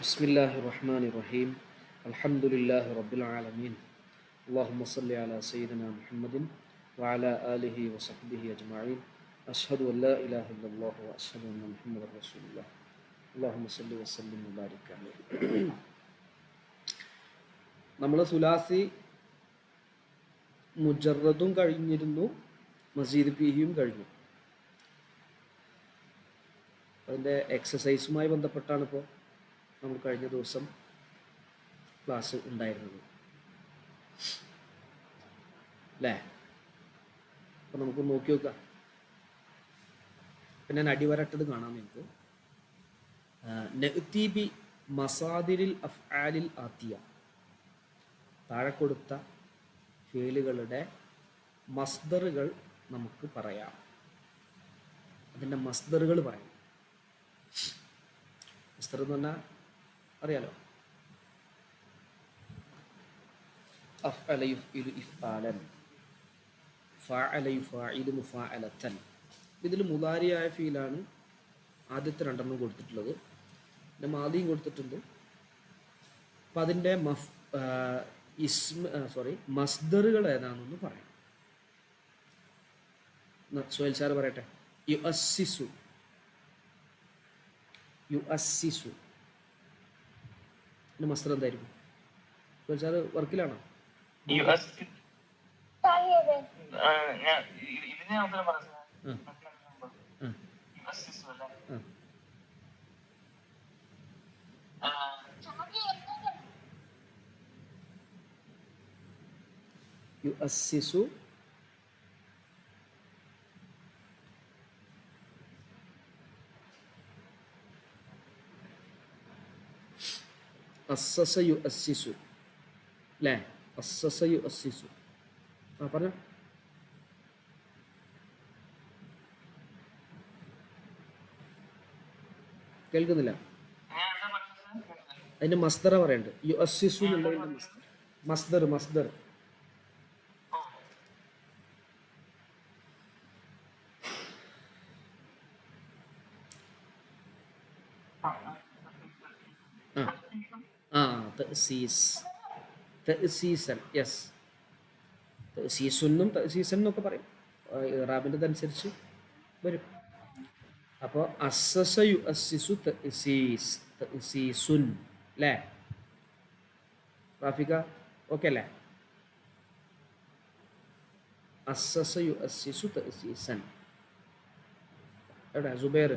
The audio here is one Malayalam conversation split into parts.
ബിസ്മില്ലാഹിർ-റഹ്മാനിർ-റഹീം. അൽഹംദുലില്ലാഹി റബ്ബിൽ ആലമീൻ. അല്ലാഹുമ്മ സ്വല്ലി അലാ സയ്യിദിനാ മുഹമ്മദിൻ വഅലാ ആലിഹി വസഹ്ബിഹി അജ്മഈൻ. അഷ്ഹദു അൻ ലാ ഇലാഹ ഇല്ലല്ലാഹു വ അഷ്ഹദു അന്ന മുഹമ്മദൻ റസൂലുള്ളാഹ്. അല്ലാഹുമ്മ സ്വല്ലി വസല്ലിം വബാരിക് അലൈഹി. നമ്മൾ സുലാസി മുജറദും കഴിഞ്ഞിരുന്നു, മസീദ് ഫീഹിയും കഴിഞ്ഞു. അതിൻ്റെ എക്സസൈസുമായി ബന്ധപ്പെട്ടാണ് ഇപ്പോൾ നമ്മൾ കഴിഞ്ഞ ദിവസം ക്ലാസ് ഉണ്ടായിരുന്നത് അല്ലേ? അപ്പോൾ നമുക്ക് നോക്കി നോക്കാം. പിന്നെ ഞാൻ അടിവരട്ടത് കാണാം. നിങ്ങൾക്ക് നഅ്തീബി മസാദിരിൽ അഫ്ആലിൽ ആത്തിയ, താഴെ കൊടുത്ത ഫേലുകളുടെ മസ്ദറുകൾ നമുക്ക് പറയാം. അതിൻ്റെ മസ്ദറുകൾ പറയാം. മസ്ദർ എന്ന് പറഞ്ഞാൽ അറിയാലോ, അഫ്അല യുഫ്ഇലു ഇഫ്ആലൻ, ഫഅല യുഫാഇലു മുഫാഅലതൻ. ഇതിൽ മുദാരിയായ ഫീലാണ് ആദ്യത്തെ രണ്ടെണ്ണം കൊടുത്തിട്ടുള്ളത്. പിന്നെ മാദിയും കൊടുത്തിട്ടുണ്ട്. അപ്പം അതിൻ്റെ മസ്ദറുകൾ ഏതാണെന്ന് പറയാം. സുഹൈൽ സാർ പറയട്ടെ. യുഅസ്സിസു, യുഅസ്സിസു പിന്നെ മസ്ദർ എന്തായിരിക്കും? സുഹൈൽ സാർ വർക്കിലാണോ? യുഅസ്സിസു അസ്സസ യുഅസ്സിസു അല്ലേ? അസ്സസ യുഅസ്സിസു. പറഞ്ഞോ. കേൾക്കുന്നില്ല? അതിന്റെ മസ്ദറ പറയണ്ട്. യുഅസ്സിസു എന്നുള്ളതിന്റെ മസ്ദർ മസ്ദർ തഅ്സീസ്, തഅ്സീസൻ. യെസ്, തഅ്സീസുന്നും തഅ്സീസൻ എന്നൊക്കെ പറയും. ഇറാബിൻ്റെ അനുസരിച്ച് വരും. അപ്പോൾ അസ്സസ യുഅസ്സിസു തഅ്സീസ്, തഅ്സീസുൻ അല്ലേ? റാഫിക ഓക്കെ അല്ലേ? അസ്സസ യുഅസ്സിസു തഅ്സീസൻ. എവിടെ സുബൈർ,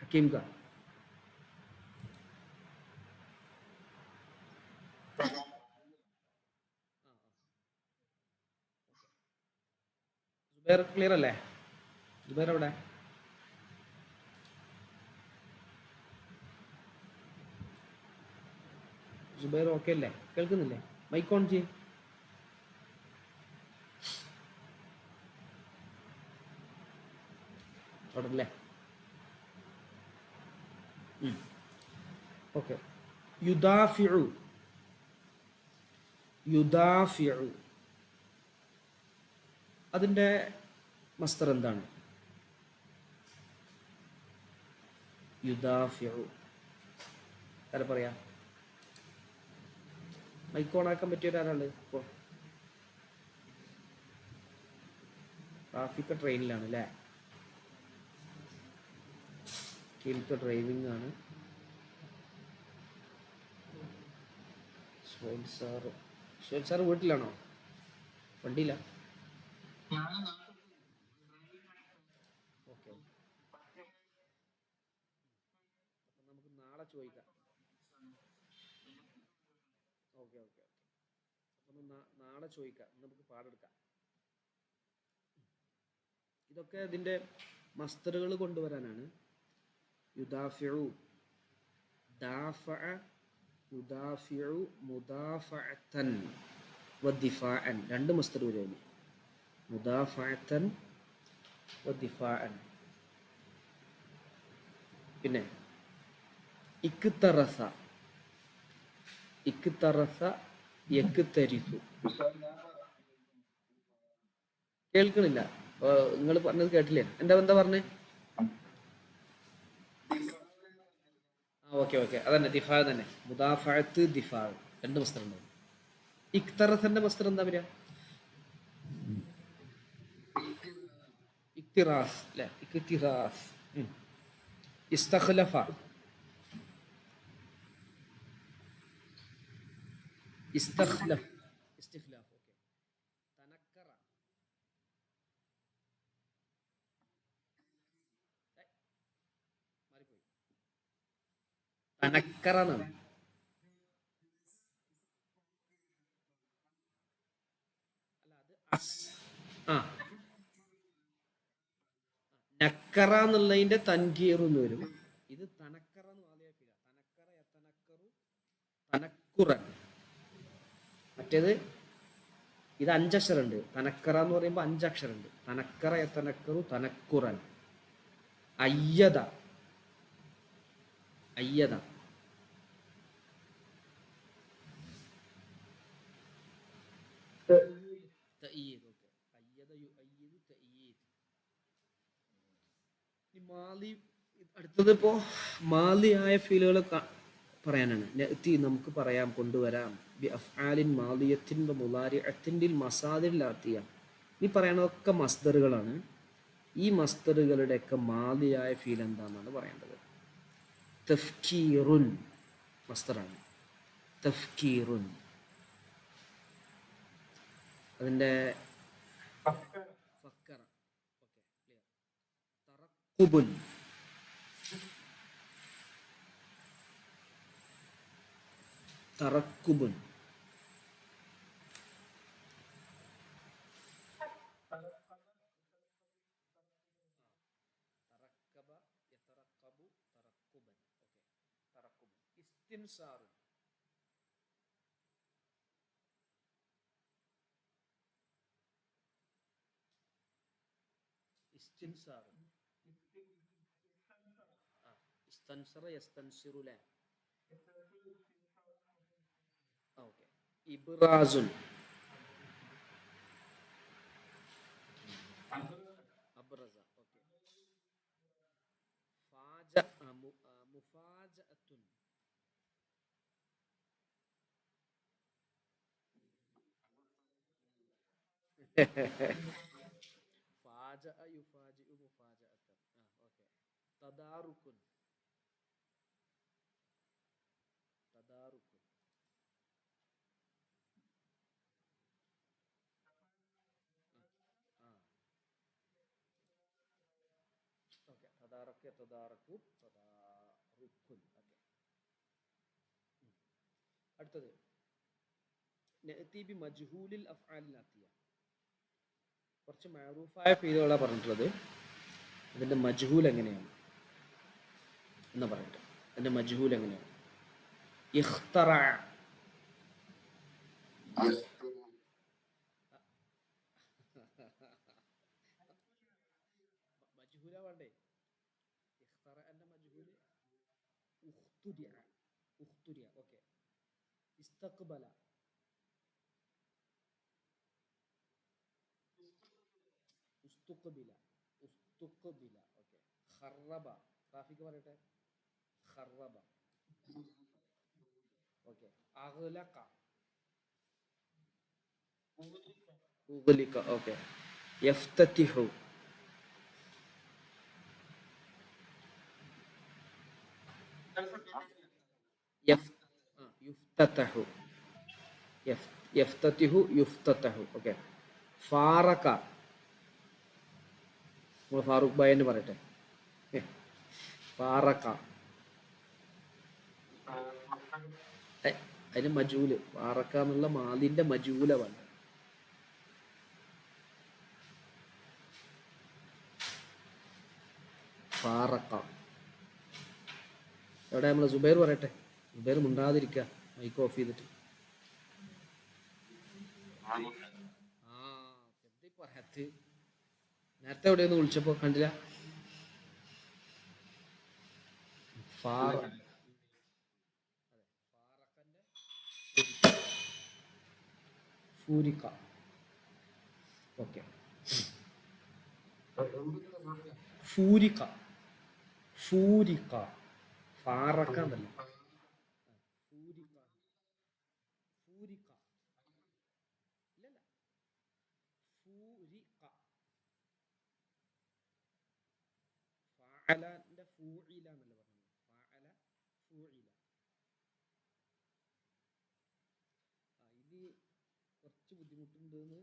ഹക്കീം ക? സുബൈർ ക്ലിയർ അല്ലേ? സുബൈർ എവിടെ? സുബൈർ ഓക്കെ അല്ലേ? കേൾക്കുന്നില്ലേ? മൈക്ക് ഓൺ ചെയ്യും. അവിടെ അല്ലേ? ഓക്കെ. യുദാഫിഉ, യുദാഫിഉ അതിൻ്റെ മസ്ദർ എന്താണ്? യുദാഫിഉ ആരാ പറയാ? മൈക്ക് ഓൺ ആക്കാൻ പറ്റിയൊരാളാണ് ഇപ്പോൾ? ട്രാഫിക് ട്രെയിനിലാണ് അല്ലേ? കീൽക്ക് ഡ്രൈവിംഗ് ആണ്. സുഹൈൽ സാറ്, സുഹൈൽ സാറ് വീട്ടിലാണോ? വണ്ടിയില്ല? ഓക്കെ, അപ്പം നമുക്ക് നാളെ ചോദിക്കാം. ഓക്കെ ഓക്കെ ഓക്കെ, അപ്പം നാളെ ചോദിക്കാം. നമുക്ക് പാടെടുക്കാം. ഇതൊക്കെ ഇതിൻ്റെ മസ്ദറുകൾ കൊണ്ടുവരാനാണ്. യുദാഫിഉ, ദാഫഅ, യുദാഫിഉ, മുദാഫഅതൻ വദിഫാഅൻ. രണ്ട് മസ്ദർ വരുന്നു. മുദാഫഅതൻ വദിഫാഅൻ. പിന്നെ ഇക്തറസ, ഇക്തറസ യക്തരിസു. കേൾക്കണില്ല? നിങ്ങൾ പറഞ്ഞത് കേട്ടില്ലേ? എന്താ പറഞ്ഞേ? ഓക്കെ ഓക്കെ അതന്നെ ദിഫാ തന്നെ. മുദാഫഅത്ത് ദിഫാ രണ്ട് മസ്തർ ഉണ്ടാവും. ഇക്തറത്തിന്റെ മസ്തർ എന്താ പറയാ? ഇക്തിറാസ് അല്ലെ? ഇക്തിറാസ്. ഇസ്തഖ്ലഫ. ഇസ്തഖ്ലഫ്. ഇസ്തിഖ്ലാഫ്. ഓക്കെ. തനക്കറ. മാറിപ്പോയി. തനക്കറ എന്നാണ്. അല്ല അത് ആ നക്കറ എന്നുള്ളതിന്റെ തൻകീർ എന്ന് വരും. ഇത് തനക്കറ എന്ന് വാദിയാക്കില്ല. തനക്കറ യതനക്കറു തനക്കുറൻ. മറ്റേത് ഇത് അഞ്ചക്ഷരമുണ്ട്. തനക്കറ എന്ന് പറയുമ്പോൾ അഞ്ചക്ഷരമുണ്ട്. തനക്കറ യതനക്കറു തനക്കുറൻ. അയ്യത. അയ്യത. തഈദ്. ഓക്കെ. അയ്യത യുഅയ്യിദു തഈദ്. ഈ മാലി അടുത്തത് ഇപ്പോ മാലിയായ ഫീലുകൾ പറയാനാണ്. നഅ്തി നമുക്ക് പറയാം കൊണ്ടുവരാം. ബി അഫ്ആലിൻ മാലിയത്തിൻ വ മുളാരിഅത്തിൻ മസാദിൽ ആത്തിയ. ഈ പറയണതൊക്കെ മസ്ദറുകളാണ്. ഈ മസ്ദറുകളുടെയൊക്കെ മാലിയായ ഫീൽ എന്താണെന്നാണ് പറയേണ്ടത്. തഫ്കീറുൻ മസ്ദറാണ്. തഫ്കീറുൻ. അതിൻ്റെ ഫക്കറ. Okay clear. തറക്കുബുൻ. തറക്കുബുൻ. തറക്കബ യതറക്കബു തറക്കുബൻ. ഓക്കെ. തറക്കുബുൻ. ഇസ്തിൻസാറുൻ. ഇസ്തിൻസാറുൻ. ആ ഇസ്തൻസറ യസ്തൻസിറു ല. ഓക്കെ. ഇബ്റാസുൻ. അബ്റസ. ഓക്കെ. ഫാജ മുഫാജഅത്തുൻ. ഫാജഅ യുഫാജിഉ മുഫാജഅത്തൻ. ഓക്കെ. തദാറുക്കുൻ. തദാറുക്കുൻ. ആ ഓക്കെ. തദാറക്ക് തദാറക്കു തദാറുക്കുൻ. ഓക്കെ. അടുത്തത് നഅ്തി ബി മജ്ഹൂലിൽ അഫ്ആലിൽ ആത്തിയ. കുറച്ച് മഅറൂഫായ ഫീലുകളാണ് പറഞ്ഞിട്ടുള്ളത്. അതിന്റെ മജ്ഹൂൽ എങ്ങനെയാണ് എന്ന് പറയട്ടെ. അതിന്റെ മജ്ഹൂൽ എങ്ങനെയാണ്? ഇഖ്തറ. മജ്ഹൂല വേണ്ടേ? ഇഖ്തറഅന്റെ മജ്ഹൂൽ ഉഖ്തുരിഅ. ഉഖ്തുരിഅ. ഓക്കെ. ഇസ്തഖ്ബല. ഉസ്തുഖ്ബില. ഉസ്തുഖ്ബില. ഓക്കെ. ഖറബ. റാഫിക്ക് പറയട്ടെ. ഖറബ. ഓക്കെ. അഗ്ലഖ. ഉഗ്ലിക. ഓക്കെ. യഫ്തതിഹു. യഫ് യുഫ്തതഹു. യഫ്തതിഹു യുഫ്തതഹു. ഓക്കെ. ഫാറക. നമ്മൾ ഫാറൂഖ് ഭായ് എന്ന് പറയട്ടെ. ഫാറക. അതിന് മജൂല്. ഫാറക്ക എന്നുള്ള മാലിന്റെ മജൂല വേണ്ട. ഫാറക്ക. എവിടെ നമ്മൾ സുബൈർ പറയട്ടെ. സുബൈർ മുണ്ടാതിരിക്കുക മൈക്ക് ഓഫ് ചെയ്തിട്ട്. ആ എന്താ പറയാത്ത? നേരത്തെ എവിടെയൊന്ന് വിളിച്ചപ്പോ കണ്ടില്ല. ഫാറ. ഫാറക്കന്റെ ഫൂരിക്ക. ഓക്കെ. ഫൂരിക്ക. ഫൂരിക്ക. ഫാറക്ക എന്നല്ല, ഫൂരിക്ക, ഫൂരിക്ക, ഇല്ലല്ല, ഫൂരിക്ക. ഫഅലന്റെ ഫൂഇല എന്നല്ല പറഞ്ഞത്, ഫഅല ഫൂഇല. ഇത് കുറച്ച് ബുദ്ധിമുട്ടുണ്ടെന്ന്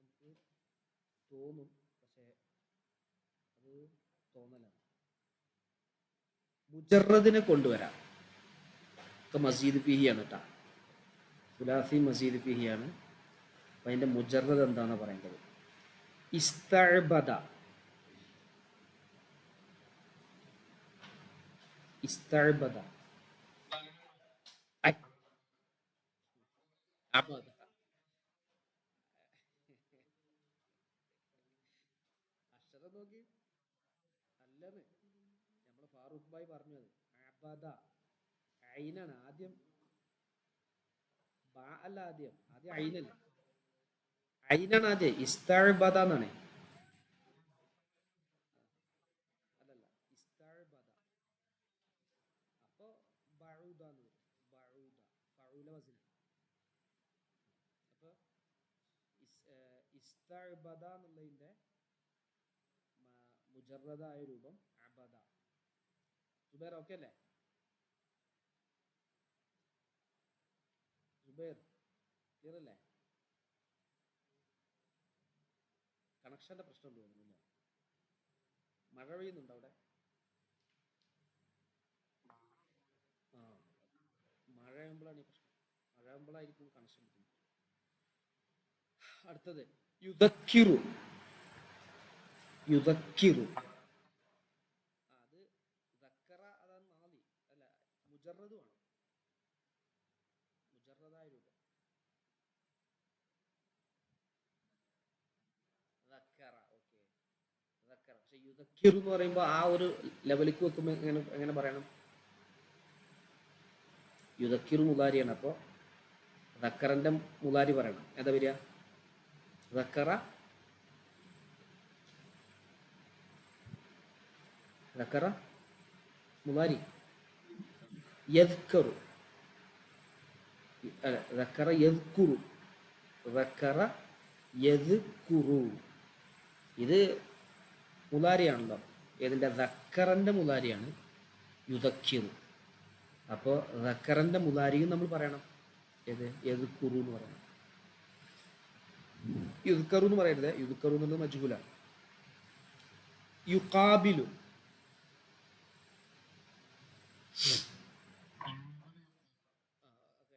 നമുക്ക് തോന്നും, പക്ഷേ അത് തോന്നലാണ്. മുജറദിനെ കൊണ്ടുവരാം. ഒക്കെ മസീദ് ഫിഹിയാണ് കേട്ടോ, സുലാസി മസീദ് ഫിഹിയാണ്. അപ്പം അതിൻ്റെ മുജറദ് എന്താണെന്ന് പറയേണ്ടത്? ഇസ്തഅബദ, ഇസ്തഅബദ, അബദ. അക്ഷരം നോക്കി, അല്ലെന്ന് നമ്മളെ ഫാറൂഖ് ഭായി പറഞ്ഞത്. അബദ ഐനാണ് ആദ്യം, ബാ അല്ല, ആദ്യം ആദ്യം ഐനല്ലേ, ഐനാണ് ആദ്യം. ഇസ്തഅബദ എന്നാണ്. അല്ലല്ല, ഇസ്തഅബദ. അപ്പൊ ബഊദ എന്ന് വരും, ബഊദ ഫഊല വസ്ന. അപ്പൊ ഇസ്തഅബദ എന്നുള്ളതിന്റെ മുജറദായ രൂപം അബദ. സുബൈർ ഓക്കെ അല്ലേ? സുബൈർ ക്ലിയർ അല്ലേ? കണക്ഷന്റെ പ്രശ്നം തോന്നുന്നില്ല. മഴ പെയ്യുന്നുണ്ടോ അവിടെ? ആ, മഴയാകുമ്പോഴാണ് ഈ പ്രശ്നം. മഴയാകുമ്പോഴായിരിക്കും കണക്ഷൻ ബുദ്ധിമുട്ട്. അടുത്തത് യുദക്കിറു, യുദക്കിറു. അത് ദക്കറ, അതാണ് മാലി അല്ല, മുജറദുമാണ്, മുജറദായ രൂപം ദക്കറ. ഓക്കെ, ദക്കറ. പക്ഷെ യുദക്കിറു എന്ന് പറയുമ്പോൾ ആ ഒരു ലെവലിലേക്ക് വെക്കുമ്പോൾ എങ്ങനെ എങ്ങനെ പറയണം? യുദക്കിറു മുലാരിയാണ്. അപ്പോൾ ദക്കറന്റെ മുലാരി പറയണം. ഏതാ വരിക? ദക്കറ, ദക്കറ മുലാരി, യദ്കറു, അല്ല, ദക്കറ യദ്കുറു, ദക്കറ യദ്കുറു. ഇത് മുലാരിയാണല്ലോ, ഏതിൻ്റെ? ദക്കറന്റെ മുലാരിയാണ് യുദക്കിറു. അപ്പോൾ ദക്കറന്റെ മുലാരിയും നമ്മൾ പറയണം. ഏത്? യദ്കുറു എന്ന് പറയണം. യുദ്കറു എന്ന് പറയരുത്, യുദ്കറു എന്നുള്ളത് മജ്ഹൂലാണ്. യുഖാബിലു,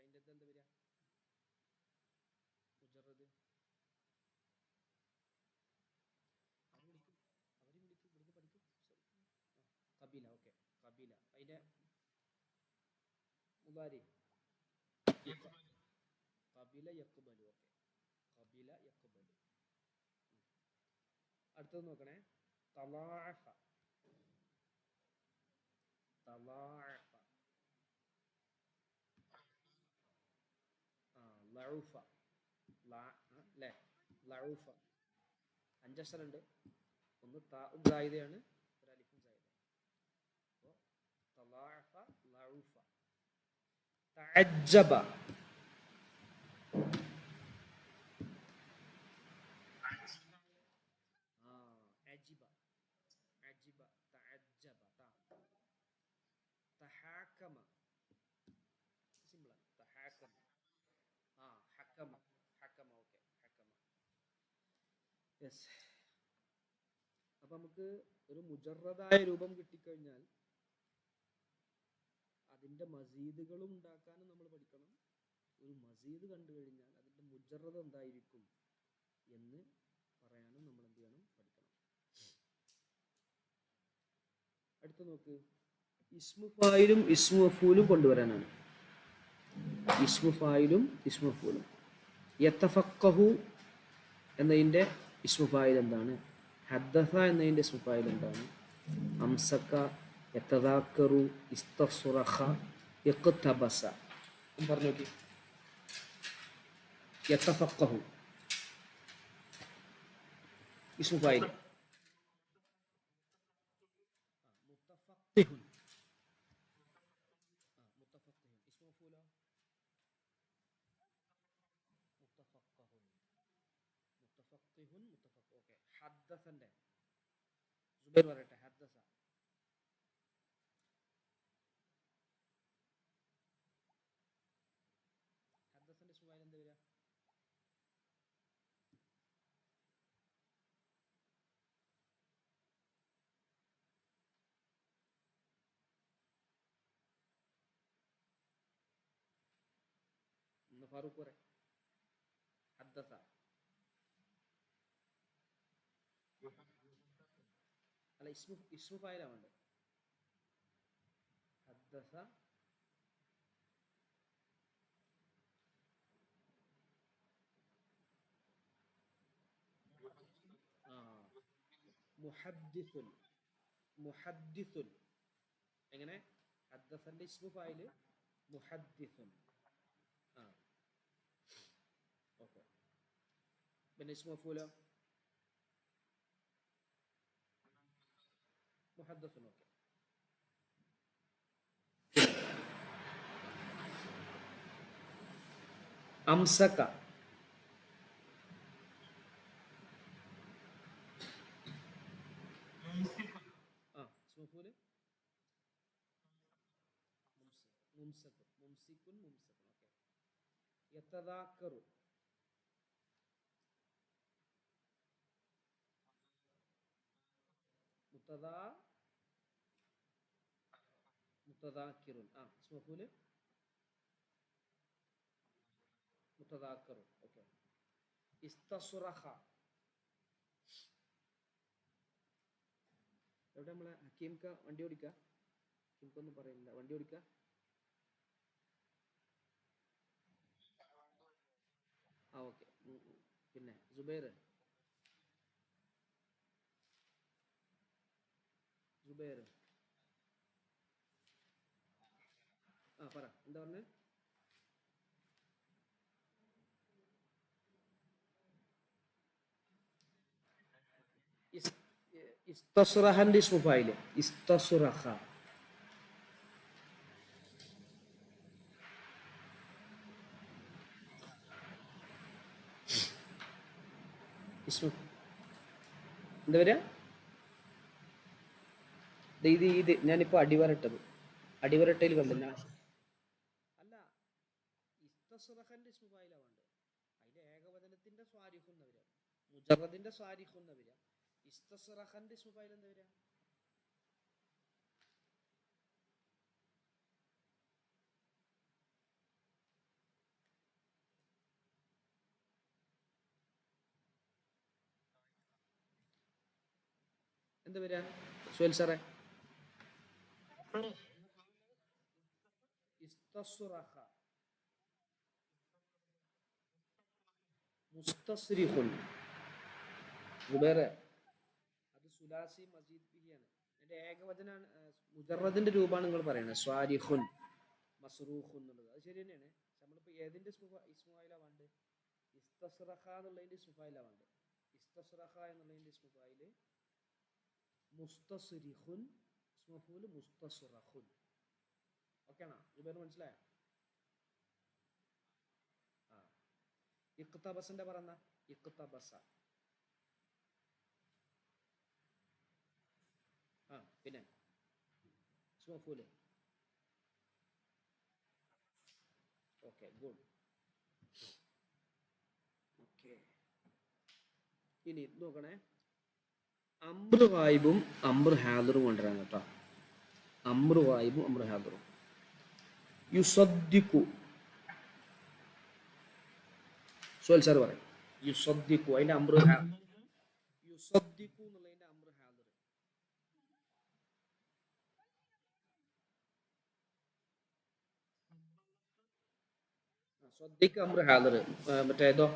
അതിൻ്റെ എന്താ വരിക? മുജറദ്. അവരും വിളിക്കും, അവരും വിളിക്കും, ഇവിടുന്ന് പഠിക്കും. കബീല. ഓക്കെ, കബീല. അതിൻ്റെ മുലാരി കബീല യഖ്ബലു. ഓക്കെ, കബീല യഖ്ബലു. അടുത്തത് നോക്കണേ, തലാഅഫ, തലാഅഫ. ആ, ലഉഫ, അല്ലേ, ലഉഫ. അഞ്ചക്ഷരമുണ്ട്. ഒന്ന് താഉം സായിദയാണ്, ഒരു അലിഫും സായിദയാണ്. അപ്പോൾ തലാഅഫ, ലഉഫ. തഅജ്ജബ, അജിബ, അജിബ, തഅജ്ജബ. തഹാക്കമ, സിമ്പിളാണ്. തഹാക്കമ. ആ, ഹക്കമ, ഹക്കമ. ഓക്കെ, ഹക്കമ. യെസ്. അപ്പം നമുക്ക് ഒരു മുജറദായ രൂപം കിട്ടിക്കഴിഞ്ഞാൽ അതിൻ്റെ മസീദുകളും ഉണ്ടാക്കാനും നമ്മൾ പഠിക്കണം. ഒരു മസീദ് കണ്ടു കഴിഞ്ഞാൽ അതിൻ്റെ മുജറദ് എന്തായിരിക്കും എന്ന് പറയാനും നമ്മൾ എന്ത് ചെയ്യണം? പഠിക്കണം. അടുത്ത നോക്ക്, ഇസ്മു ഫായിലും ഇസ്മു മഫൂലും കൊണ്ടുവരാനാണ്. ഇസ്മു ഫായിലും ഇസ്മു മഫൂലും. യതഫഖഹു എന്നതിൻ്റെ ഇസ്മു ഫായിൽ എന്താണ്? ഹദ്ദസ എന്നതിൻ്റെ ഇസ്മു ഫായിൽ എന്താണ്? അംസക, യതദാക്കറു, ഇസ്തസ്റഖ, ഇഖ്തബസ. പറഞ്ഞു നോക്കി. യതഫഖഹു ഇസ്മു ഫായിൽ. മുതഫഖിഹുൻ, ഫാഖിഹുൻ മുത്തഫഖ്. ഓക്കെ, ഹദ്ദസന്റെ സുബൈർ പറയട്ടെ. ഹദ്ദസന്റെ ഇസ്മു ഫായിൽ എന്താ വരിക? ഫാറൂഖ് പറ. ഹദ്ദസ അല്ല, ഇസ്മു ഫായിലാ വേണ്ടത്. ഹദ്ദസ മുഹദ്ദിസുൻ. മുഹദ്ദിസുൻ എങ്ങനെ? ഹദ്ദസന്റെ ഇസ്മു ഫായില് മുഹദ്ദിസുൻ. ആ ഓക്കെ. പിന്നെ ഇസ്മു മഫൂലോ മുഹദ്ദിസുൻ. ഓക്കെ. അംസക. ആ ഇസ്മു മഫൂല് മുംസകുൻ. മുംസിക്കുൻ മുംസകുൻ. ഓക്കെ. യതദാക്കറു. മുത്തദാക്കിറുൻ. ആ ഇസ്മു മഫൂല് മുത്തദാക്കറുൻ. ഓക്കെ. ഇസ്തസ്റഖ. എവിടെ നമ്മളെ ഹക്കീംക്ക വണ്ടി ഓടിക്ക? ഹക്കീംക്കൊന്നും പറയുന്നില്ല. വണ്ടി ഓടിക്ക. ആ ഓക്കെ. പിന്നെ ജുബൈർ. ആ പറ, എന്താ പറഞ്ഞേ? ഇസ്തസ്റഹന്റെ ഇസ്മു ഫായില് ഇസ്തസ്റഖ. ഇസ്മു എന്താ വരിക? ഇത് ഞാനിപ്പോ അടിവരട്ടയിൽ കണ്ടില്ല. അല്ല, ഇസ്തസ്റഹന്റെ ഇസ്മു ഫായിലാ വേണ്ടത്. അതിന്റെ ഏകവചനത്തിന്റെ സ്വാരിഖുന്ന വരിക, മുജറദിന്റെ സ്വാരിഖുന്ന വരിക. ഇസ്തസ്റഹന്റെ ഇസ്മു ഫായിൽ എന്താ വരിക? എന്താ വരിക സുഹൈൽ സാറേ? ഇസ്തസ്റഖ മുസ്തസ്രിഖുൻ. അത് സുലാസി മസീദ് ബിഹിയാണ്. അതിന്റെ ഏകവചനാണ്, മുജറദിന്റെ രൂപമാണ് നിങ്ങൾ പറയുന്നത്. സ്വാരിഖുൻ മസ്റൂഖുൻ എന്നുള്ളത് അത് ശരി തന്നെയാണ്. നമ്മളിപ്പോ ഏതിന്റെ ഇസ്മുഫായിലാ വേണ്ടത്? ഇസ്തസ്റഖ എന്നുള്ളതിന്റെ ഇസ്മുഫായിലാ വേണ്ടത്. ഇസ്തസ്റഖ എന്നുള്ളതിന്റെ ഇസ്മുഫായില് മുസ്തസ്രിഖുൻ, ഇസ്മുഫൂല് മുസ്തസ്റഖുൻ. ഓക്കെ ആണോ? ഇത് മനസ്സിലായോ? ആ ഇഖ്തബസിന്റെ പറഞ്ഞ ഇഖ്തബസ. ആ പിന്നെ ഇസ്മുഫൂല്. Okay, good. ഓക്കെ, ഇനി നോക്കണേ. അമ്രു വായിബും അമ്രു ഹാദറും കൊണ്ടുവരാൻ കേട്ടോ. അമ്രു വായിബും അമ്രു ഹാദറും. യുസദ്ദിഖു. സുഹൈൽ സാർ പറയും. യുസദ്ദിഖു അതിന്റെ അമ്രു യുസദ്ദിഖു എന്നുള്ളതിന്റെ അമ്രു ഹാദർ. സദ്ദിഖ് അമ്രു ഹാദർ. മറ്റേതോ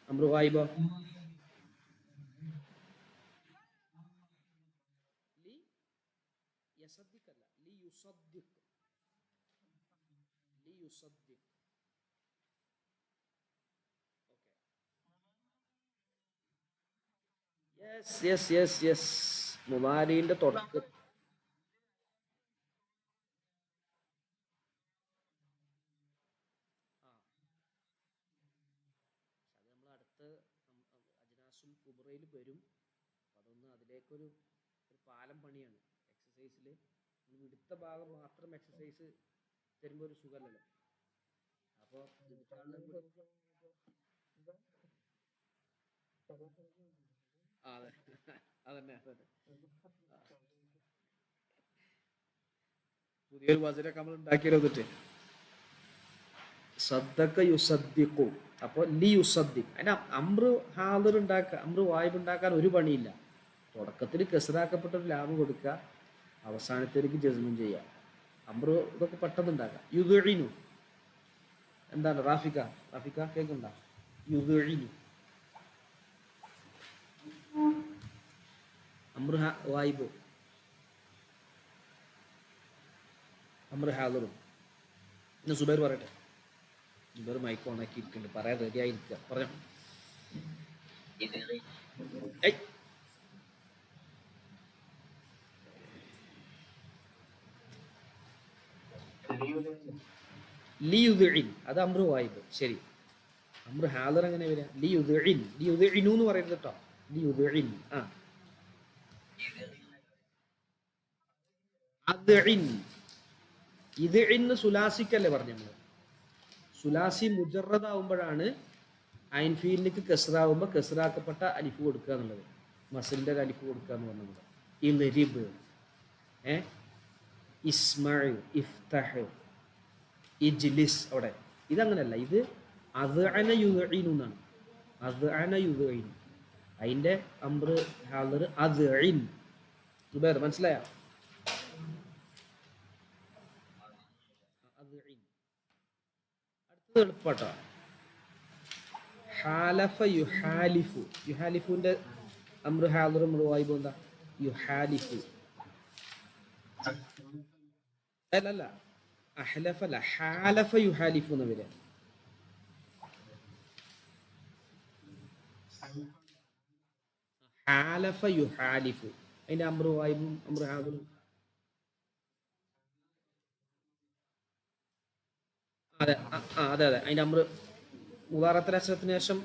അമ്രു വായിബോ? ലി യസദ്ദിഖ് അല്ല, ലി യുസദ്ദിഖ്. ലി യുസദ്ദിഖ്. Okay. Yes yes yes yes. മുവാരിന്റെ തുടക്കം. ആ അത് നമ്മൾ അടുത്ത ബാസുൽ കുബ്രയിൽ വരും. അതൊന്ന് അതിലേക്കൊരു പാലം പണിയാണ്. എക്സസൈസിൽ എടുത്ത ഭാഗം മാത്രം എക്സസൈസ് തരുമ്പോൾ ഒരു സുഖമല്ലല്ലോ. അപ്പോൾ അതെ അതന്നെ അതന്നെ പുതിയൊരു വചനമൊക്കെ നമ്മൾ ഉണ്ടാക്കിയാലോ എന്നിട്ട് സദ്ദഖ യുസദ്ദിഖു. അപ്പോൾ ലി യുസദ്ദിഖ് അതിന് അമ്രു ഹാദിർ ഉണ്ടാക്കുക, അമ്രു വായ്പ ഉണ്ടാക്കാൻ ഒരു പണിയില്ല. തുടക്കത്തിൽ കെസറാക്കപ്പെട്ട ഒരു ലാഭം കൊടുക്കുക, അവസാനത്തേക്ക് ജസ്മം ചെയ്യുക. അമ്രു ഇതൊക്കെ പെട്ടെന്ന് ഉണ്ടാക്കാം. യുദുഇനു എന്താണ് റാഫിക്ക കേൾക്കണ്ട? യുദുഇനു അമ്രു വായ്പ് അമ്രു ഹാദിറും. ഇന്ന് സുബൈർ പറയട്ടെ. സുബൈർ മൈക്ക് ഓണാക്കി ഇരിക്കുന്നുണ്ട്, പറയാൻ റെഡി ആയിരിക്കുക. പറയാം. ലിയുദ്ഇൻ അത് അമ്രു വായിബ്. ശരി, അമ്രു ഹാദിർ എങ്ങനെ വരിക? ലിയുദ്ഇനു എന്ന് പറയരുത് കേട്ടോ. ലിയുദ്ഇൻ. ആ അദ്ഇൻ. ഇദ്ഇൻ സുലാസിക്കല്ലേ പറഞ്ഞു നമ്മള്. സുലാസി മുജറദ് ആവുമ്പോഴാണ് ഐൻ ഫീലിലേക്ക് കെസ്റാവുമ്പോൾ കെസ്റാക്കപ്പെട്ട അലിഫ് കൊടുക്കുക എന്നുള്ളത്. മസിലിന്റെ ഒരു അലിഫ് കൊടുക്കുക എന്ന് പറഞ്ഞത്. ഇൽരിബ്, ഇസ്മഉ, ഇഫ്തഹ്, ഇജ്ലിസ്. അവിടെ ഇതങ്ങനല്ല. ഇത് അദ്അന യുദ്ഇനു എന്നാണ്. അദ്അന യുദ്ഇനു. അതിന്റെ അംറ് ഹാദിർ അദ്ഇൻ. സുബൈർ മനസ്സിലായോ? അദ്ഇൻ. അടുത്തത് എളുപ്പട്ടോ. ഹാലഫ യുഹാലിഫു. യുഹാലിഫുവിന്റെ അംറ് ഹാദിർ അംറ് വായിബ് എന്താ? യുഹാലിഫു. അല്ലല്ല, അഹ്ലഫ അല്ല, ഹാലഫ യുഹാലിഫു എന്ന് വരിക. ഹാലഫ യുഹാലിഫു അതിന്റെ അംറ് വായിബും അംറ് ഹാദിറും. അതെ അതെ അതെ, അതിന്റെ അംറ് മുദാറത്തിൽ അക്ഷരത്തിന് ശേഷം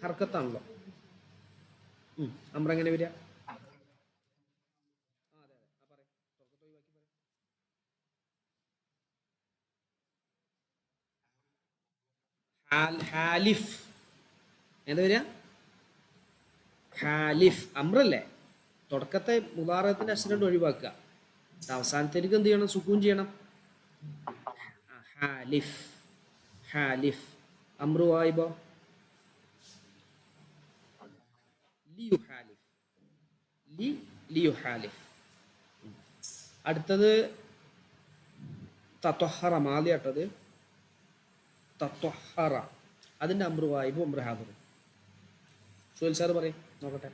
ഹർക്കത്താണല്ലോ. അംറ് എങ്ങനെ വരിക? ഹാലിഫ് എന്താ വരിക? ഹാലിഫ് അമ്രല്ലേ. തുടക്കത്തെ മുദാറത്തിന്റെ അക്ഷരം ഒഴിവാക്കുക, അവസാനത്തേക്ക് എന്ത് ചെയ്യണം? സുക്കൂൻ ചെയ്യണം. ഹാലിഫ്. ഹാലിഫ് അമ്രു വായിബോ ലിയുഹാലിഫ്. ലിയുഹാലിഫ്. അടുത്തത് തത്വഹറ. മാലിയാട്ടത് തത്വഹറ. അതിന്റെ അമ്രു വായിബ് അമ്രു ഹാദിറും. സുഹൈൽ സാർ പറയും നോക്കട്ടെ.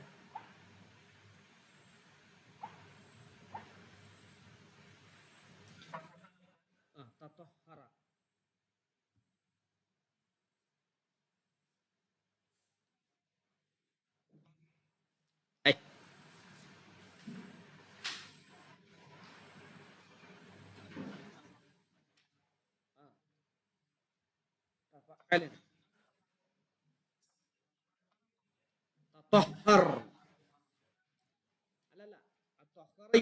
തത്വഹറ. അല്ലല്ല,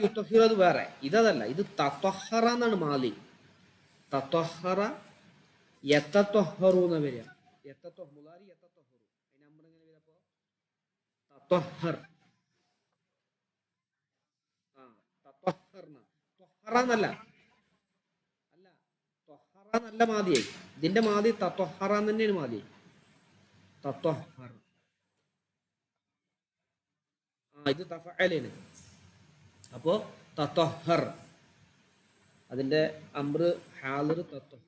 യുത്തഹിറത് വേറെ, ഇതല്ല. ഇത് തത്വഹറ എന്നാണ് മാലി. തത്വഹറ യത്തത്വഹറു എന്ന് വരിക. മുലാരി യത്തത്വഹറു. അതിന് നമ്മൾ എങ്ങനെ വരിക? അപ്പോ തത്വഹർ. തത്വഹർന. ത്വഹറ എന്നല്ല. അല്ല, ത്വഹറ എന്നല്ല മാതിയായി. ഇതിന്റെ മാതി തത്വഹറ തന്നെയാണ് മാതി. തത്വഹർ. ഇത് തഫഅലാണ്. അപ്പോ തത്വഹർ അതിന്റെ അംറ് ഹാദിർ തത്വഹർ.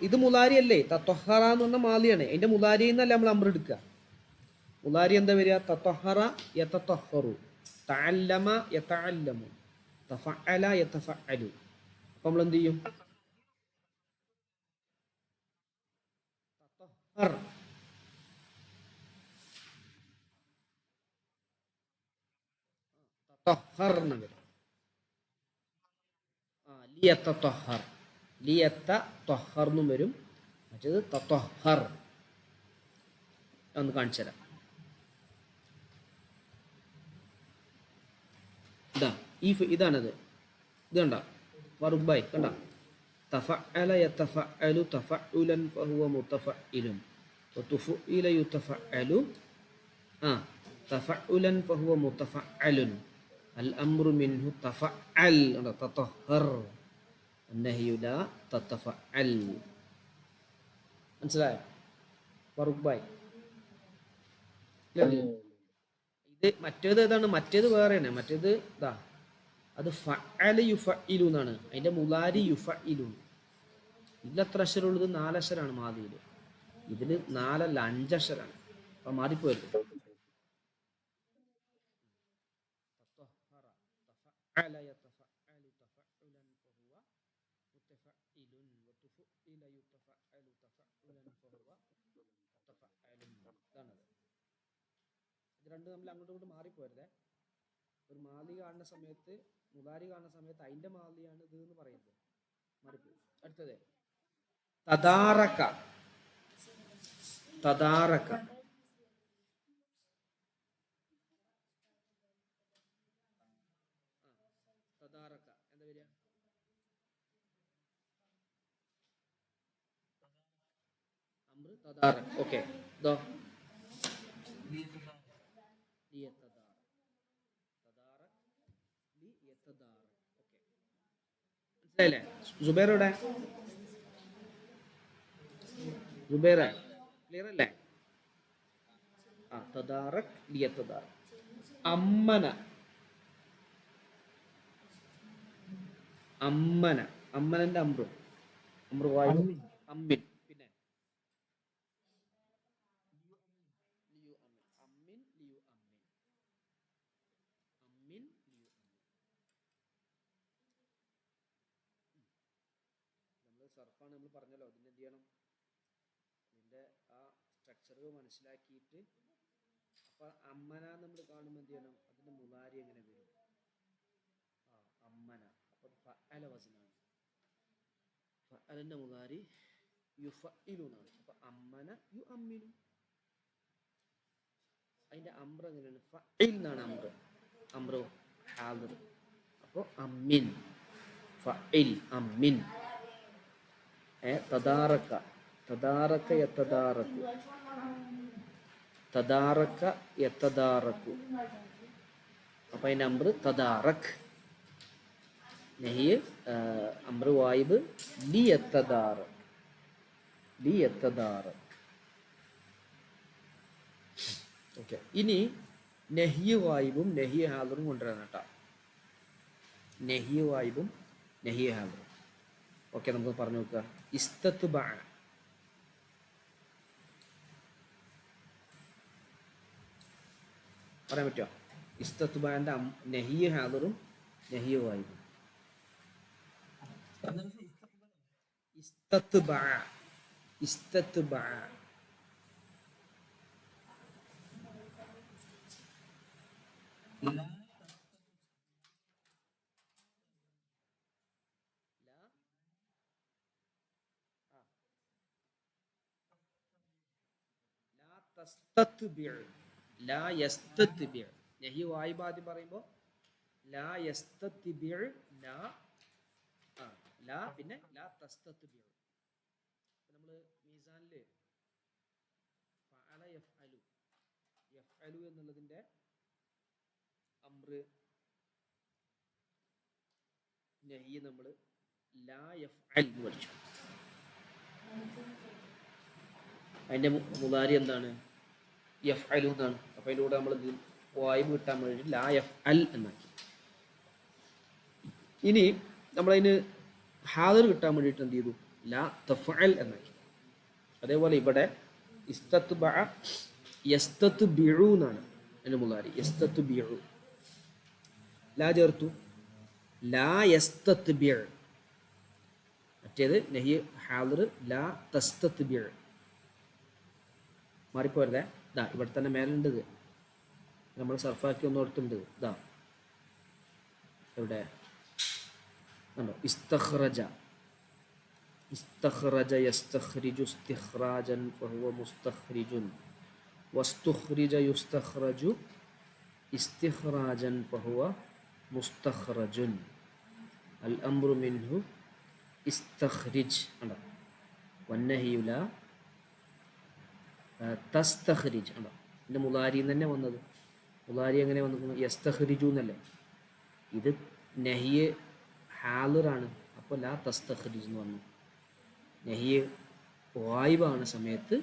ഇത് മുലാരി അല്ലേ? തത്വഹറ എന്ന് പറഞ്ഞ മാലിയാണ്. അതിന്റെ മുലാരി എന്നല്ല നമ്മൾ അംറ് എടുക്കുക. മുലാരി എന്താ വരിക? തത്വഹറ യതത്വഹറു, തഅല്ലമ യതഅല്ലമു, തഫഅല യതഫഅലു. അപ്പൊ നമ്മൾ എന്ത് ചെയ്യും? തത്വഹർ. തത്വഹർ എന്ന് വരും. ലിയത്തത്വഹർ. ലിയത്തത്വഹർ എന്നും വരും. മറ്റേത് തത്വഹർ. ഒന്ന് കാണിച്ചു തരാം. ഇതാ ഇതാണത്. ഇത് കണ്ട വറുബായി കണ്ട. തഫഅല യതഫഅലു തഫഉലൻ ഫഹുവ മുതഫഇലുൻ വതുഫഇല യുതഫഅലു തഫഉലൻ ഫഹുവ മുതഫഅലുൻ അൽ അംറു മിൻഹു തഫഅൽ തതഹർ അന്നഹ്യു ലാ തതഫഅൽ. മനസ്സിലായോ? വറുബായി. ഇത് മറ്റേത് ഏതാണ്? മറ്റേത് വേറെയാണ്. മറ്റേത് ഇതാ അത് ഫഅല യുഫഇലു എന്നാണ്. അതിന്റെ മുലാരി യുഫഇലു. ഇതിൽ എത്ര അക്ഷരമുള്ളത്? 4 അക്ഷരമാണ് മാദിയിൽ. ഇതിൽ 4 അല്ല 5 അക്ഷരമാണ്. അപ്പൊ മാറിപ്പോയത്. ഇത് രണ്ടും തമ്മിൽ അങ്ങോട്ടും ഇങ്ങോട്ട് മാറിപ്പോരുതേ. ഒരു മാലി കാണുന്ന സമയത്ത് മുതാരി കാണുന്ന സമയത്ത് അതിന്റെ മാലിയാണ് ഇത് എന്ന് പറയുന്നത്. മാറിപ്പോയി. അടുത്തത് തദാറക. തദാറക തദാറക എന്താ വരിക? അംറ് തദാറക. ഓക്കെ. ഇതോ മനസ്സിലായില്ലേ? ജുബൈറോടെ ജുബൈറ ക്ലിയർ അല്ലേ? തദാറക് ലിയതദാറക്. അമ്മന. അമ്മന അമ്മനന്റെ അമ്രു വായു അമ്മിൻ. പിന്നെ ലിയു അമ്മിൻ ലിയു അമ്മിൻ ലിയു നമ്മൾ സർഫാണ് നമ്മൾ പറഞ്ഞല്ലോ. അതിന് എന്ത് ചെയ്യണം? ഇതിന്റെ ആ സ്ട്രക്ചർ മനസ്സിലാക്കിയിട്ട് അപ്പൊ അമ്മന നമ്മൾ കാണുമ്പോൾ എന്ത് ചെയ്യണം? അതിന്റെ മുലാരി എങ്ങനെ വരും? അമ്മന. അപ്പൊ ഫഅല വസ്നാണ്. ഫഅലന്റെ മുലാരി യുഫഇലു എന്നാണ്. അപ്പൊ അമ്മന യു അമ്മിനു. അതിന്റെ അംറ എങ്ങനെയാണ്? ഫഇൽ എന്നാണ് അംറ. അംറോ ഹാദിർ. അപ്പൊ അമ്മിൻ ഫഇൽ അമ്മിൻ. തദാറക തദാറക യതദാറകു തദാറക യതദാറകു. അപ്പൊ അതിന്റെ അംറ് തദാറക്. നഹിയ് അംറ് വായിബ് ലിയതദാറക് ലിയതദാറക്. ഓക്കെ. ഇനി നഹിയ് വായിബും നഹിയ് ഹാദിറും കൊണ്ടുവരാൻ കേട്ടോ. നഹിയ് വായിബും നഹിയ് ഹാദിറും. ഓക്കെ, നമുക്ക് പറഞ്ഞു നോക്കുക. ഇസ്തത്ബഅ. പറയാൻ പറ്റുമോ? ഇസ്തത്ബഅന്റെ നഹിയ് ഹാദിറും നഹിയ് വായിബും. ഇസ്തത്ബഅ ഇസ്തത്ബഅ ലാ യസ്തത്ബിഉ. നഹി വായിബ് ആദ്യം പറയുമ്പോൾ ലാ യസ്തത്ബിഉ. ലാ പിന്നെ ലാ തസ്തത്ബിഉ. നമ്മൾ മീസാനില് ഫഅല യഫ്അലു യഫ്അലു എന്നുള്ളതിന്റെ അംറ് നഹി നമ്മൾ ലാ യഫ്അൽ എന്ന് പഠിച്ചു. അതിന്റെ മുദാരി എന്താണ്? യഫ്അലു എന്നാണ്. അപ്പൊ അതിലൂടെ നമ്മൾ വായിബ് കിട്ടാൻ വേണ്ടി ലാ യഫ്അൽ എന്നാക്കി. ഇനി നമ്മളതിന് ഹാദിർ കിട്ടാൻ വേണ്ടിയിട്ട് എന്ത് ചെയ്തു? ലാ തഫ്അൽ എന്നാക്കി. അതേപോലെ ഇവിടെ ഇസ്തത്ബഅ യസ്തത്ബിഉ എന്നാണ് അതിന്റെ മുദാരി. യസ്തത്ബിഉ ലാ ചേർത്തു. ലാ യസ്തത്ബിഉ. മറ്റേത് നഹി ഹാദിർ ലാ തസ്തത്ബിഉ. മാറിപ്പോരുതേ. ഇതാ ഇവിടെ തന്നെ മേലുണ്ട്. ഇത് നമ്മൾ സർഫാക്കി ഒന്നും എടുത്തിട്ടുണ്ട്. ഇതാ എവിടെ കണ്ടോ? ഇസ്തഖ്റജ ഇസ്തഖ്റജ യസ്തഖ്രിജു ഇസ്തിഖ്റാജൻ ഫഹുവ മുസ്തഖ്രിജുൻ. വസ്തുഖ്രിജ യുസ്തഖ്റജു ഇസ്തിഖ്റാജൻ ഫഹുവ മുസ്തഖ്റജുൻ. അൽ അംറു മിൻഹു ഇസ്തഖ്രിജ് അണ്ട. വന്നഹിയു ലാ തസ്തഖ്രിജ് അണ്ട. ഇതിൻ്റെ മുലാരിന്ന് തന്നെ വന്നത്. മുലാരി എങ്ങനെ വന്നിരിക്കുന്നത്? യസ്തഖ്രിജു എന്നല്ലേ. ഇത് നഹിയ് ഹാലിറാണ്, അപ്പോൾ ലാ തസ്തഖ്രിജ് എന്ന് പറഞ്ഞു. നഹിയ് വായിബാണ് സമയത്ത്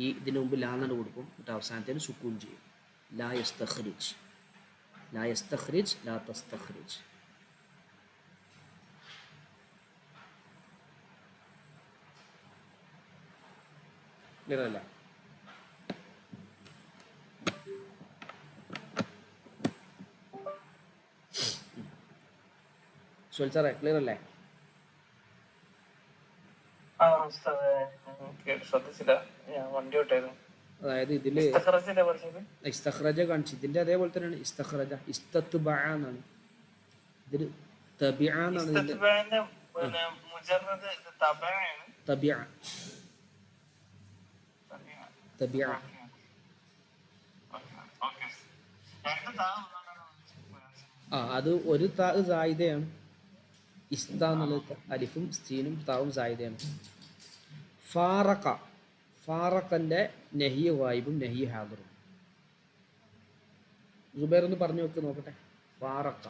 ഈ ഇതിന് മുമ്പ് ലാ എന്ന് കൊടുക്കും, എന്നിട്ട് അവസാനത്തേന് സുക്കൂൻ ചെയ്യും. ലാ യസ്തഖ്രിജ്, ലാ യസ്തഖ്രിജ്, ലാ തസ്തഖ്രിജ്. ക്ലിയർ അല്ല? സാറേ ക്ലിയർ അല്ലേ? അതായത് ഇതില് ഇസ്തഖ്റജ കാണിച്ചു, ഇതിന്റെ അതേപോലെ തന്നെയാണ് ഇസ്തഖ്റജ. ഇസ്തത്ബഅ എന്നാണ് ഇതില്, തബിഅ എന്നാണ് ഇതിന്റെ. തബിഅ തബിഅ. അത് ഒരു താ സായിദയാണ്. ഇസ്ത എന്നുള്ളത് അലിഫും സീനും താവും സായിദയാണ്. ഫാറഖ, ഫാറഖന്റെ നഹിയ വായിബും നഹിയ ഹാദിറും. സുബൈർ ഒന്ന് പറഞ്ഞു നോക്ക് നോക്കട്ടെ. ഫാറഖ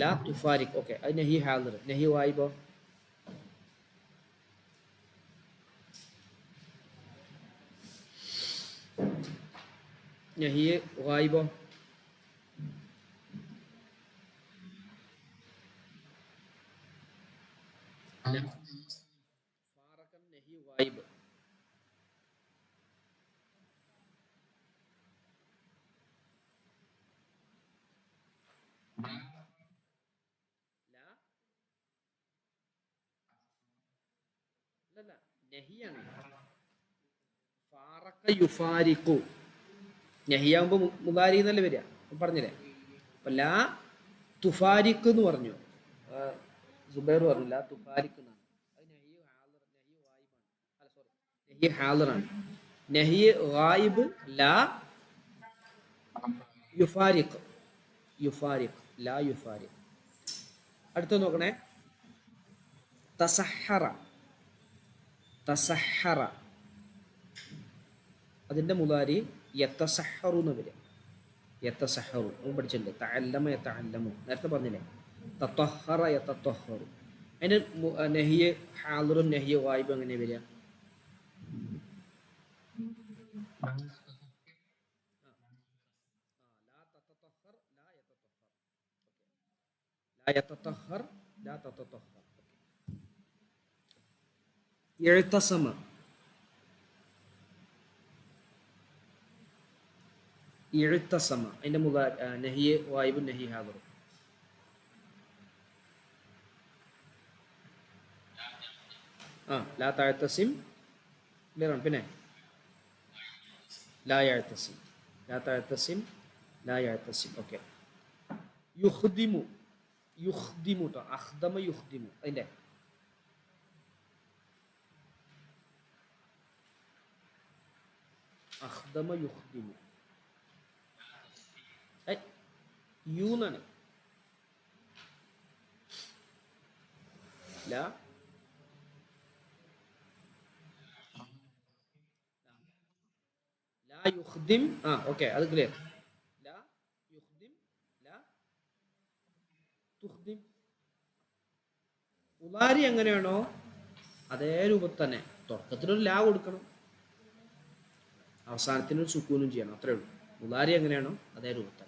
ലാ തുഫാരിഖ്. ഓക്കെ, അത് നഹിയ ഹാദിർ. നഹിയ വായിബോ? നഹിയ വായിബോ? ഫാറഖൻ നഹിയ വായിബ്. അല്ലല്ല, നഹിയാണ്. ഫാറഖ യുഫാരിഖു. നഹിയാകുമ്പോ മുദാരി എന്നല്ലേ വരിക, പറഞ്ഞില്ലേ? അപ്പൊ ലാ തുഫാരിഖ് എന്ന് പറഞ്ഞു, സുബൈർ പറഞ്ഞു ലാ തുഫാരിഖ് എന്നാണ്. അത് നഹിയ ഹാദിർ, നഹിയ ഗായിബാണ്. അല്ല സോറി, നഹിയ ഹാദിറാണ്. നഹിയ ഗായിബ് ലാ യുഫാരിഖ്, യുഫാരിഖ്, ലാ യുഫാരിഖ്. അടുത്ത നോക്കണേ. തസഹറ, തസഹറ അതിൻ്റെ മുദാരി യതസഹറു എന്ന് വരിക. യതസഹറു നമ്മൾ പഠിച്ചിട്ടുണ്ട്. തഅല്ലമ യതഅല്ലമു നേരത്തെ പറഞ്ഞില്ലേ. തത്വഹറ യതത്വഹറു. അതിൻ്റെ നഹിയ ഹാദിറും നഹിയ ഗായിബും എങ്ങനെ വരിക? ലാ തതത്വഹർ ലാ യതത്വഹർ. ലാ യതത്വഹർ ലാ തതത്വഹർ. ഇഅ്തസമ, ഇഅ്തസമ അതിൻ്റെ മുദാരി നഹിയ ഗായിബും നഹിയ ഹാദിറും. ലാ തഅ്തസിം ക്ലിയറാണ്. പിന്നെ ലാ യഅ്തസിം, ലാ തഅ്തസിം, ലാ യഅ്തസിം. ഓക്കെ. യുഖ്ദിമു, യുഖ്ദിമു ട്ടോ. അഖ്ദമ യുഖ്ദിമു അതിൻ്റെ അഖ്ദമ യുഖ്ദിമു യൂന്നാണ്. ലാ ലാ യുഖ്ദിം. ഓക്കെ, അത് ക്ലിയർ. ലാ യുഖ്ദിം, ലാ തുഖ്ദിം. മുദാരി എങ്ങനെയാണോ അതേ രൂപത്തിൽ തന്നെ തുടക്കത്തിലൊരു ലാ കൊടുക്കണം, അവസാനത്തിനൊരു സുക്കൂനും ചെയ്യണം, അത്രേ ഉള്ളൂ. മുദാരി എങ്ങനെയാണോ അതേ രൂപത്തിൽ.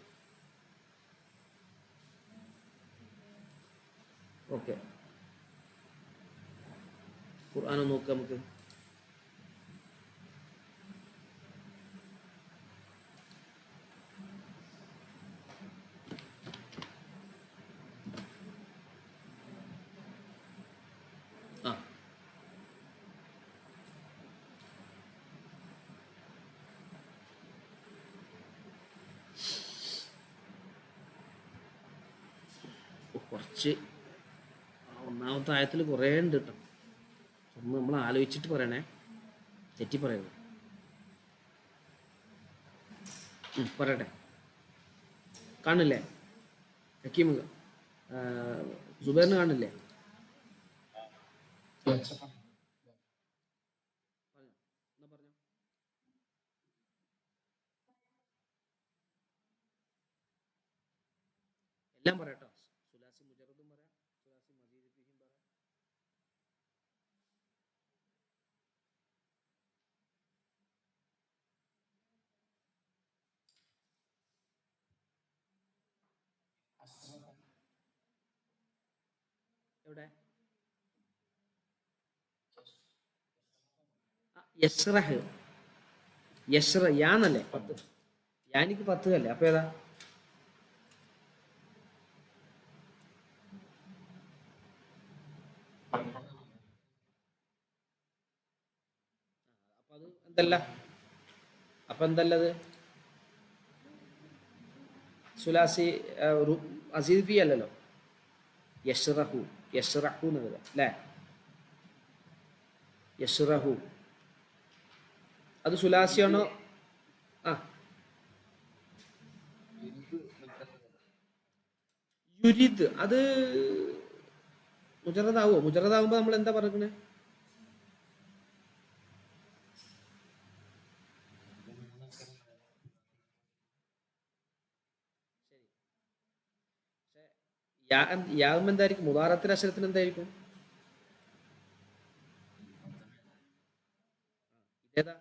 ഓക്കെ, ഖുർആൻ നോക്കാം നമുക്ക്. കുറച്ച് ഒന്നാമത്തെ ആയത്തിൽ കുറേ ഉണ്ട് കേട്ടോ. ഒന്ന് നമ്മൾ ആലോചിച്ചിട്ട് പറയണേ, തെറ്റി പറയരുത്. പറയട്ടെ. കാണില്ലേ ഹക്കീം? സുബൈറിന് കാണില്ലേ? എല്ലാം പറയട്ടോ. സുലാസി മുജറദും പറയാം, സുലാസി മസീദ് ഫീഹിം പറയാം. എവിടെ? യസ്റഹ്. യാന്നല്ലേ 10? യാനിക്ക് 10 അല്ലേ? അപ്പൊ ഏതാ? അപ്പൊ അത് എന്തല്ല? അപ്പൊ എന്തല്ലത്? സുലാസി അസീദ് ഫി അല്ലല്ലോ. യഷ്റഹു, യഷ്റഹു എന്ന് വരാം അല്ലേ? യഷ്റഹു അത് സുലാസിയാണോ? ആ, യുരിദ് അത് മുജറദാവോ? മുജറദാവുമ്പോ നമ്മൾ എന്താ പറയുന്നത്? യാവുമ്പോ എന്തായിരിക്കും? മുദാറത്തിന്റെ അക്ഷരത്തിന് എന്തായിരിക്കും? ഇതേതാ?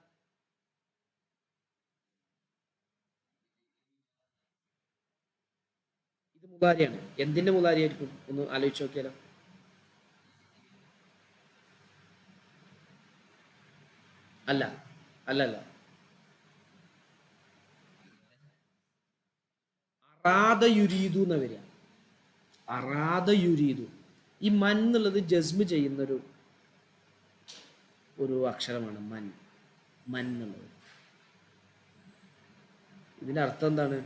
ഇത് മുതാരിയാണ്. എന്തിന്റെ മുതാരിയായിരിക്കും? ഒന്ന് ആലോചിച്ച് നോക്കിയാലോ. അല്ല, അല്ലല്ല. അറാദ യുരീദു എന്ന വരിക. അറാദ യുരീദു. ഈ മൻ എന്നുള്ളത് ജസ്മ് ചെയ്യുന്നൊരു ഒരു അക്ഷരമാണ് മൻ. മൻ എന്നുള്ളത്. ഇതിന്റെ അർത്ഥം എന്താണ്?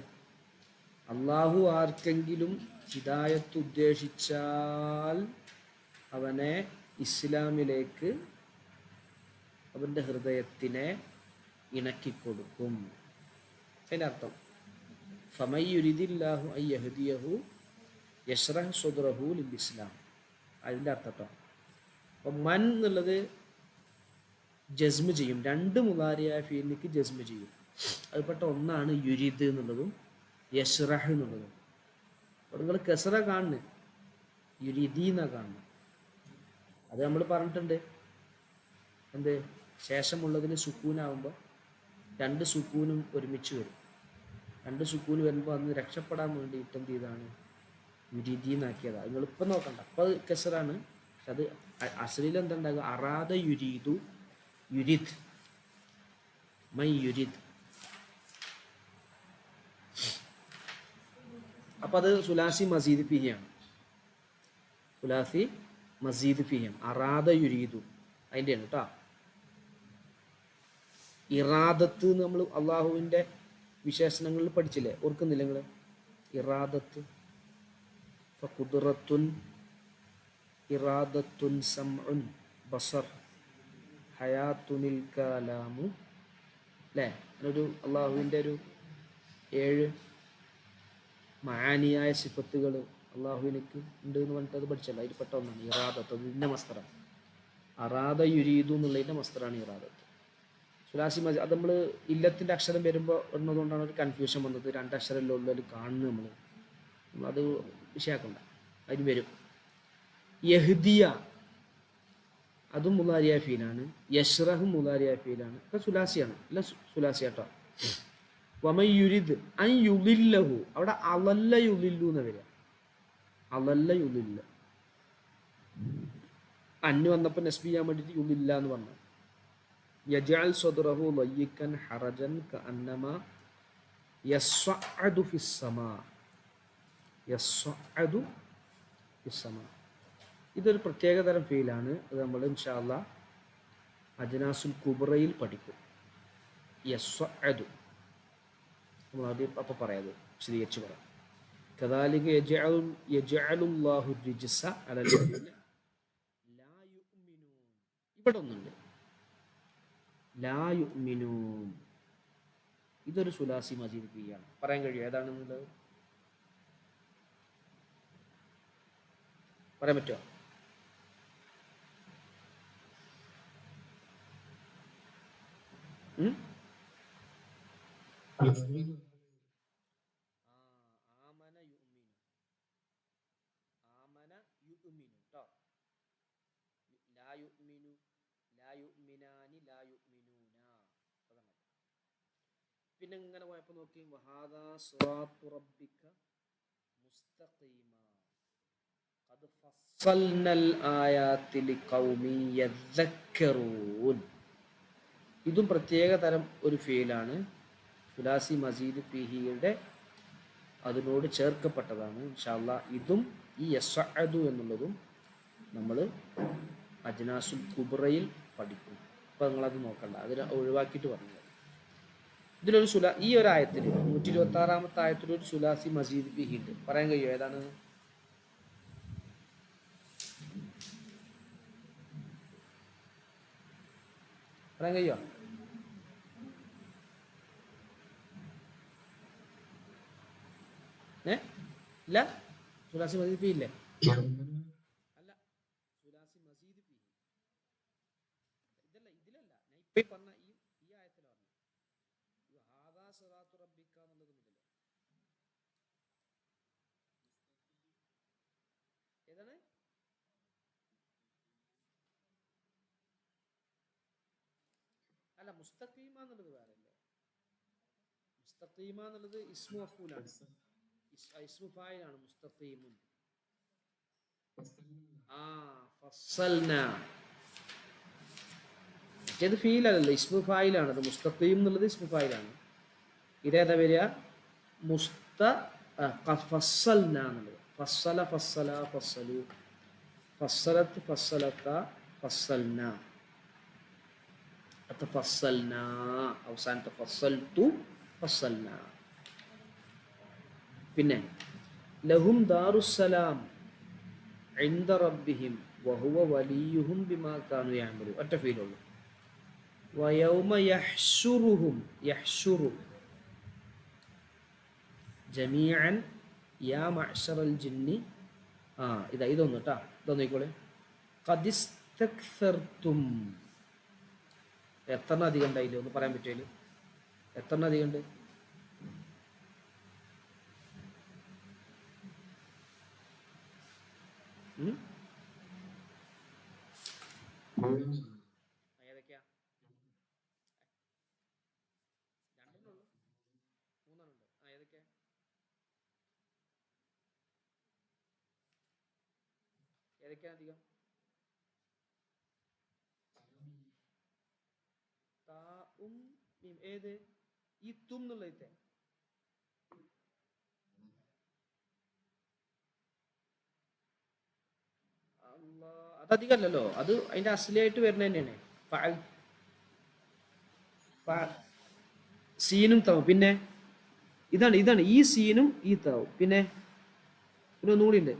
അള്ളാഹു ആർക്കെങ്കിലും ഹിദായത്ത് ഉദ്ദേശിച്ചാൽ അവനെ ഇസ്ലാമിലേക്ക്, അവൻ്റെ ഹൃദയത്തിനെ ഇണക്കിക്കൊടുക്കും. അതിൻ്റെ അർത്ഥം ഫമയ്യുരിദില്ലാഹു അയ്യഹദിയഹു യശ്റഹ് സ്വദ്റഹു ലിൽ ഇസ്ലാം. അതിൻ്റെ അർത്ഥം കേട്ടോ. അപ്പം മൻ എന്നുള്ളത് ജസ്മ് ചെയ്യും. 2 മുലാരിയായ ഫീലിലേക്ക് ജസ്മ് ചെയ്യും. അതിൽപ്പെട്ട ഒന്നാണ് യുരിദ് എന്നുള്ളതും യശ്റഹ് എന്നുള്ളതും. അപ്പോൾ നിങ്ങൾ കെസറ കാണുന്നു, യുരിദി എന്നാ കാണുന്നത്. അത് നമ്മൾ പറഞ്ഞിട്ടുണ്ട്. എന്ത്? ശേഷമുള്ളതിന് സുക്കൂനാവുമ്പോൾ 2 സുക്കൂനും ഒരുമിച്ച് വരും. 2 സുക്കൂന് വരുമ്പോൾ അന്ന് രക്ഷപ്പെടാൻ വേണ്ടിയിട്ട് എന്ത് ചെയ്താണ്? യുരിദി എന്നാക്കിയതാണ്. നിങ്ങൾ ഇപ്പം നോക്കണ്ട, അപ്പം അത് കെസറാണ്. പക്ഷെ അത് അസലിൽ എന്താ ഉണ്ടാകുക? അറാദ യുരീദു, യുരിദ്, മൈ യുരിദ്. അപ്പം അത് സുലാസി മസീദ് ഫിഹിയാണ്. സുലാസി മസീദ് ഫിഹിയാണ്. അറാദ യുരീദു അതിൻ്റെയാണ് കേട്ടോ. ഇറാദത്ത് നമ്മൾ അള്ളാഹുവിൻ്റെ വിശേഷണങ്ങളിൽ പഠിച്ചില്ലേ? ഓർക്കുന്നില്ല നിങ്ങൾ? ഇറാദത്ത്, ഫഖുദ്റത്തുൻ, ഇറാദത്തുൻ, സംഉൻ, ബസർ, ഹയാത്തുനിൽ കലാമു അല്ലേ? അതിനൊരു അള്ളാഹുവിൻ്റെ ഒരു 7 മാനിയായ സിഫത്തുകൾ അള്ളാഹുവിനക്ക് ഉണ്ട് എന്ന് പറഞ്ഞിട്ട് അത് പഠിച്ചല്ലോ. അതിൽ പെട്ട ഒന്നാണ് ഇറാദത്ത്. അതിൻ്റെ മസ്തറാണ്. അറാദ യുരീദു എന്നുള്ളതിൻ്റെ മസ്തറാണ് ഇറാദത്ത്. സുലാസി മജ അത് നമ്മൾ ഇല്ലത്തിൻ്റെ അക്ഷരം വരുമ്പോൾ എന്നതുകൊണ്ടാണ് ഒരു കൺഫ്യൂഷൻ വന്നത്. 2 അക്ഷരമല്ലേ ഉള്ളൂ അതിൽ കാണുന്നത്. നമ്മളത് വിഷയാക്കണ്ട, അതിന് വരും. യഹ്ദിയ അതും മുലാരിയ ഫീലാണ്. യഷ്റഹും മുലാരിയ ഫീലാണ്. ഒക്കെ സുലാസിയാണ്. അല്ല സുലാസി കേട്ടോ. വമൻ യുരിദ് അൻ യുളില്ലഹു, അവിടെ അളല്ല യുളില്ലു എന്ന് വരിക. അളല്ല യുളില്ല. അന്ന് വന്നപ്പോൾ നസ്ബി ചെയ്യാൻ വേണ്ടിയിട്ട് യുളില്ല എന്ന് പറഞ്ഞു. യജഅൽ സദ്റഹു ലയ്യികൻ ഹറജൻ കഅന്നമാ യസ്അദു ഫിസ്സമാ. യസ്അദു ഫിസ്സമാ. ഇതൊരു പ്രത്യേകതരം ഫീലാണ്. അത് നമ്മൾ ഇൻഷാ അല്ലാഹ് അജ്നാസുൽ കുബ്രയിൽ പഠിക്കും. യസ്അദു നമ്മൾ ആദ്യം അപ്പോൾ പറയാത് വിശദീകരിച്ച് പറയാം. കദാലിക യജഅലുല്ലാഹു റിജ്സ അലൽ ലദീന ഇവിടെ ഒന്നുണ്ട്, ലാ യുഅ്മിനൂൻ. ഇതൊരു സുലാസി മജീദ് ഫീയാണ്. പറയാൻ കഴിയും ഏതാണെന്നുള്ളത്? പറയാൻ പറ്റുമോ? ആമന യുഅ്മിനു, ആമന യുഅ്മിനു ട്ടോ. ലാ യുഅ്മിനു, ലാ യുഅ്മിനാനി, ലാ യുഅ്മിനൂന. അതാണ്. പിന്നെ ഇങ്ങനെ പോയപ്പോൾ നോക്കി, വഹാദാ സിറാത്തു റബ്ബിക മുസ്തഖീമ ഖദ് ഫസ്സൽനൽ ആയാതി ലിഖൗമി യദ്ദക്കറൂൻ. ഇതും പ്രത്യേക തരം ഒരു ഫീലാണ്. സുലാസി മസീദ് ഫീഹിയുടെ അതിനോട് ചേർക്കപ്പെട്ടതാണ്. ഇൻഷാ അല്ലാഹ് ഇതും ഈ യസ്അദു എന്നുള്ളതും നമ്മൾ അജ്നാസുൽ കുബ്രയിൽ പഠിക്കും. അപ്പോൾ നിങ്ങളത് നോക്കണ്ട, അതിന് ഒഴിവാക്കിയിട്ട് പറഞ്ഞത്. ഇതിലൊരു ഈ ഒരു ആയത്തിൽ 126-ാമത്തെ ആയത്തിൽ ഒരു സുലാസി മസീദ് ഫീഹി ഉണ്ട്. പറയാൻ കഴിയുമോ ഏതാണ്? പറയാൻ കഴിയുമോ? ഇല്ല, സുലാസി മസീദ് ഫീഹി ഇല്ലേ? അല്ല, സുലാസി മസീദ് ഫീഹി ഇതല്ല, ഇതിലല്ല. ഞാൻ ഇപ്പൊ പറഞ്ഞ ഈ ആയത്തിലാണ് ഹാദാ സിറാത്തു റബ്ബിക എന്നുള്ളത് മുതൽ. ഏതാണ്? അല്ല, മുസ്തഖീമ എന്നുള്ളത് വേറെ അല്ലേ? മുസ്തഖീമ എന്നുള്ളത് ഇസ്മു മഫ്ഊലാണ്, ഇസ്മു ഫായിലാണ്. മുസ്തഖീമുൻ ഫസ്സൽന, ഇത് ഫീലല്ല, ഇസ്മു ഫായിലാണ്. അത് മുസ്തഖീം എന്നുള്ളത് ഇസ്മു ഫായിലാണ്. ഇതേതാ വരിക? ഫസ്സൽന എന്നുള്ളത്. ഫസ്സല, ഫസ്സല, ഫസ്സലു, ഫസ്സലത്ത്, ഫസ്സലത്ത, ഫസ്സൽന, ഫസ്സൽന, അവസാനത്തെ ഫസ്സൽതു, ഫസ്സൽന. പിന്നെ ലഹും ദാറുസ്സലാം ഇൻദ റബ്ബിഹിം വഹുവ വലിയുഹും ബിമാ കാനൂ യഅമലൂൻ. ഒറ്റ ഫീലുള്ളൂ. വയൗമ യഹ്ശുറുഹും, യഹ്ശുറു ജമീഅൻ യാ മഅ്ശറൽ ജിന്നി. ഇതൊന്ന് കേട്ടോ, ഇതൊന്ന് നോക്കിക്കോളെ. ഖദിസ്തക്സർതും. എത്ര അധികം ഉണ്ടായില്ല? ഒന്ന് പറയാൻ പറ്റുമല്ലോ, എത്ര അധികം ഉണ്ട്? ഏതൊക്കെയാ? രണ്ടെണ്ണുള്ളൂ, മൂന്നെണ്ണുണ്ട്. ഏതൊക്കെയാ? ഏതൊക്കെയാണ് അധികം? താഉം മീം. ഏത്? ഈ തും എന്നുള്ളതേ. അതധികമല്ലല്ലോ, അത് അതിന്റെ അസ്ലിയായിട്ട് വരുന്നത് തന്നെയാണ്. സീനും താവും. പിന്നെ ഇതാണ് ഈ സീനും ഈ താവും. പിന്നെ ഒന്നുകൂടി ഉണ്ട്,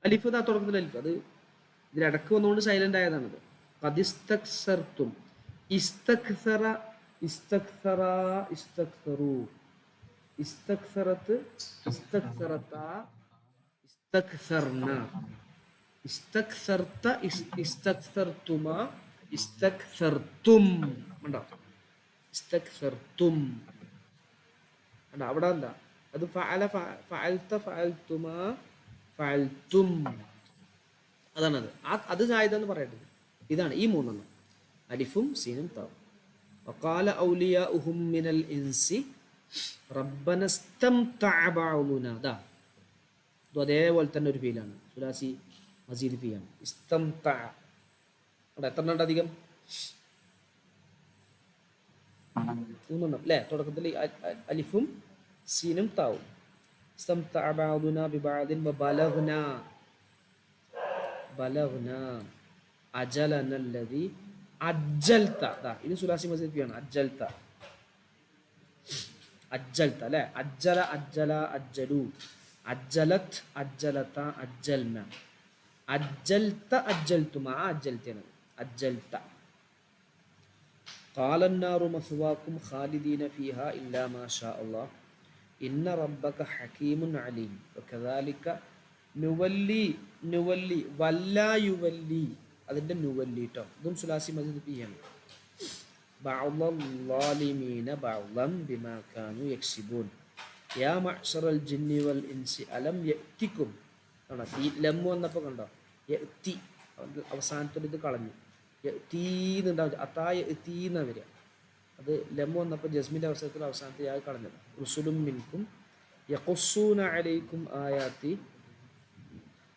അലിഫ്. തുടക്കത്തിൽ അലിഫ്. അത് ഇതിലിടക്ക് വന്നുകൊണ്ട് സൈലന്റ് ആയതാണത്. ഖദിസ്തക്സർതും, ഇസ്തക്സറ, ഇസ്തക്സറ, ഇസ്തക്സറു, ഇസ്തക്സറത്ത്, ഇസ്തക്സറത്ത, ഇസ്തക്സർന, ഇസ്തക്സർത്ത, ഇസ്തക്സർതുമ, ഇസ്തക്സർതും. ഉണ്ടോ? ഇസ്തക്സർതും ഉണ്ടോ? അവിടെ അല്ല, അത് ഫഅല, ഫഅൽത, ഫഅൽതുമ, ഫഅൽതും. അതാണത്. അത് സായിദെന്ന് പറയേണ്ടത്. ഇതാണ് ഈ മൂന്നെണ്ണം, അലിഫും സീനും താവും. വഖാല ഔലിയാഉഹും മിനൽ ഇൻസി റബ്ബന ഇസ്തംതഅ ബഅദുനാ. ഇത് അതേപോലെ തന്നെ ഒരു ഫീലാണ്, സുലാസി മസീദ് ഫീയാണ്. ഇസ്തംതഅ. അവിടെ എത്ര എണ്ണം അധികം? മൂന്നെണ്ണം അല്ലേ? തുടക്കത്തിൽ അലിഫും സീനും താവും. ഇസ്തംതഅ ബഅദുനാ ബിബഅദിൻ വബലഗ്നാ, ബലഗ്നാ അജലനല്ലദി അജ്ജൽത. ഇത് സുലാസി മസീദ് ഫീയാണ്. അജ്ജൽത, അജ്ജൽത അല്ലേ? അജ്ജല, അജ്ജല, അജ്ജലു, അജ്ജലത്, അജ്ജലത, അജ്ജൽന, അജ്ജൽത്ത അജ്ജൽത്തും, ആ അജ്ജൽത്തയാണ് അജ്ജൽത്ത. ഖാല അന്നാറു മസ്വാക്കും ഖാലിദീന ഫീഹ ഇല്ലാ മാ ഷാ അല്ലാഹ് ഇന്ന റബ്ബക ഹകീമുൻ അലീം വകദാലിക നുവല്ലി. നുവല്ലി വല്ലാ യുവല്ലി, അതിൻ്റെ നുവല്ലി ട്ടോ. ഇതും സുലാസി മസ്ജിദ് പിയാണ്. ബഅദൽ ളാലിമീന ബഅദൻ ബിമാ കാനൂ യക്സിബൂൻ യാ മഅ്ശറൽ ജിന്നി വൽ ഇൻസി അലം യഅ്തികും. കണ്ടോ ഈ ലം വന്നപ്പോൾ കണ്ടോ യഅ്തി അവസാനത്തിൽ ഇത് കളഞ്ഞു. യഅ്തീന്നുണ്ടാവും, അത്താ യഅ്തീന്നാ വരിക. അത് ലം വന്നപ്പോൾ ജസ്മിൻ്റെ അവസരത്തിൽ അവസാനത്തിൽ യാ കളഞ്ഞത്. റുസുലും മിൻകും യഖുസ്സൂന അലൈക്കും ആയാതി.